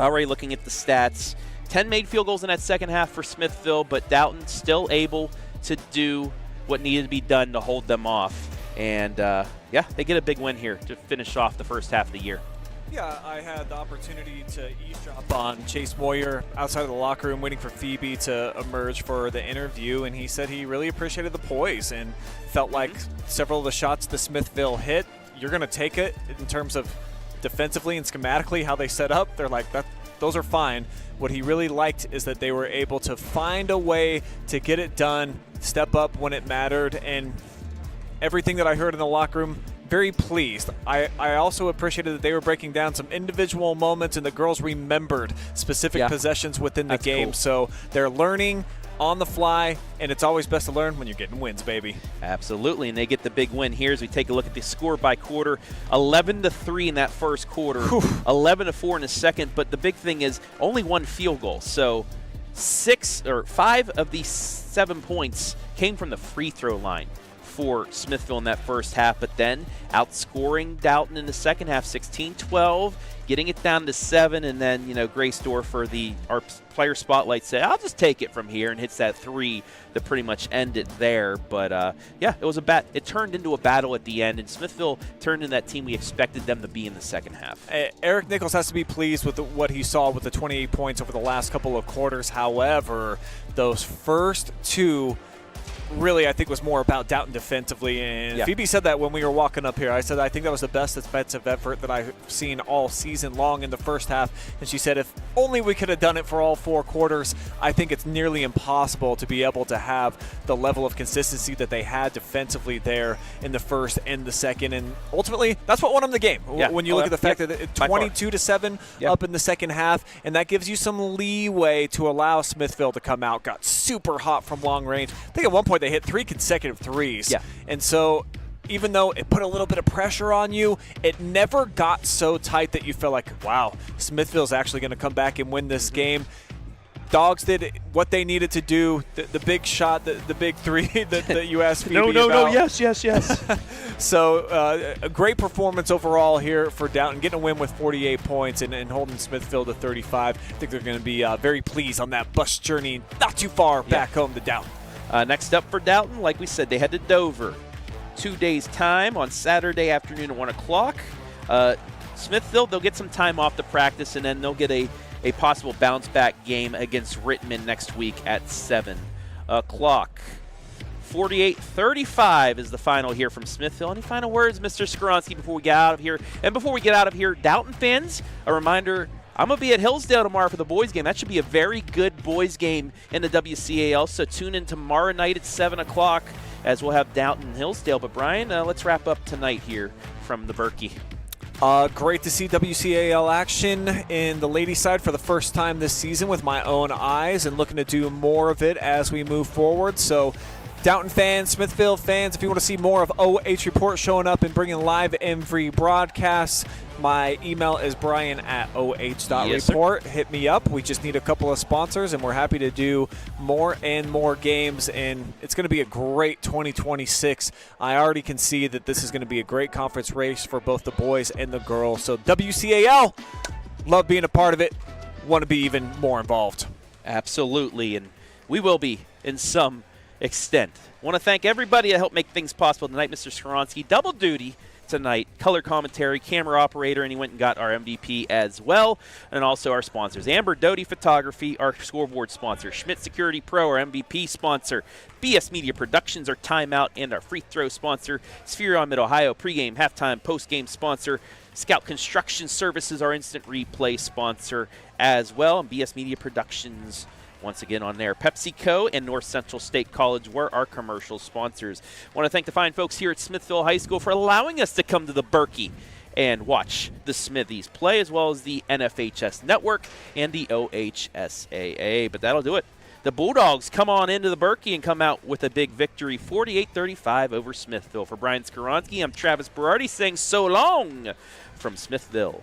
already looking at the stats, 10 made field goals in that second half for Smithville, but Dalton still able to do what needed to be done to hold them off. And, yeah, they get a big win here to finish off the first half of the year. Yeah, I had the opportunity to eavesdrop on Chase Moyer outside of the locker room waiting for Phoebe to emerge for the interview, and he said he really appreciated the poise and felt like several of the shots the Smithville hit, you're going to take it in terms of defensively and schematically how they set up. They're like, those are fine. What he really liked is that they were able to find a way to get it done, step up when it mattered, and everything that I heard in the locker room, very pleased. I also appreciated that they were breaking down some individual moments and the girls remembered specific possessions within the game. Cool. So they're learning on the fly, and it's always best to learn when you're getting wins, baby. Absolutely, and they get the big win here as we take a look at the score by quarter. 11-3 in that first quarter, 11-4 in the second, but the big thing is only one field goal. So 5 of these 7 points came from the free throw line for Smithville in that first half, but then outscoring Dalton in the second half 16-12, getting it down to 7, and then, Grace Dorffer, our player spotlight, said, I'll just take it from here, and hits that 3 to pretty much end it there. But, it turned into a battle at the end, and Smithville turned into that team we expected them to be in the second half. Eric Nichols has to be pleased with what he saw with the 28 points over the last couple of quarters. However, those first 2 really, I think, was more about Dalton defensively. And Phoebe said that when we were walking up here. I said, I think that was the best defensive effort that I've seen all season long in the first half. And she said, if only we could have done it for all 4 quarters. I think it's nearly impossible to be able to have the level of consistency that they had defensively there in the first and the second. And ultimately, that's what won them the game. When you look at the fact that it's 22-7 up in the second half, and that gives you some leeway to allow Smithville to come out. Got super hot from long range. I think at one point they hit 3 consecutive threes. And so even though it put a little bit of pressure on you, it never got so tight that you feel like, wow, Smithville's actually going to come back and win this game. Dogs did what they needed to do. The big shot, the big 3 that you asked Phoebe about. Yes. So a great performance overall here for Dalton, getting a win with 48 points and holding Smithville to 35. I think they're going to be very pleased on that bus journey not too far back home to Dalton. Next up for Dalton, like we said, they head to Dover. 2 days' time on Saturday afternoon at 1 o'clock. Smithville, they'll get some time off to practice, and then they'll get a possible bounce-back game against Rittman next week at 7 o'clock. 48-35 is the final here from Smithville. Any final words, Mr. Skronsky, before we get out of here? And before we get out of here, Dalton fans, a reminder, I'm going to be at Hillsdale tomorrow for the boys game. That should be a very good boys game in the WCAL, so tune in tomorrow night at 7 o'clock as we'll have Dalton and Hillsdale. But, Brian, let's wrap up tonight here from the Berkey. Great to see WCAL action in the ladies' side for the first time this season with my own eyes, and looking to do more of it as we move forward. So Dalton fans, Smithville fans, if you want to see more of OH Report showing up and bringing live every broadcast, my email is brian@oh.report. Hit me up. We just need a couple of sponsors, and we're happy to do more and more games, and it's going to be a great 2026. I already can see that this is going to be a great conference race for both the boys and the girls. So WCAL, love being a part of it. Want to be even more involved. Absolutely, and we will be in some extent. Want to thank everybody that helped make things possible tonight. Mr. Skronsky, double duty tonight, color commentary, camera operator, and he went and got our MVP as well, and also our sponsors. Amber Doty Photography, our scoreboard sponsor. Schmidt Security Pro, our MVP sponsor. BS Media Productions, our timeout and our free throw sponsor. Spherion Mid-Ohio, pregame, halftime, postgame sponsor. Scout Construction Services, our instant replay sponsor as well, and BS Media Productions once again on there. PepsiCo and North Central State College were our commercial sponsors. I want to thank the fine folks here at Smithville High School for allowing us to come to the Berkey and watch the Smithies play, as well as the NFHS Network and the OHSAA. But that'll do it. The Bulldogs come on into the Berkey and come out with a big victory, 48-35 over Smithville. For Brian Skronsky, I'm Travis Berardi saying so long from Smithville.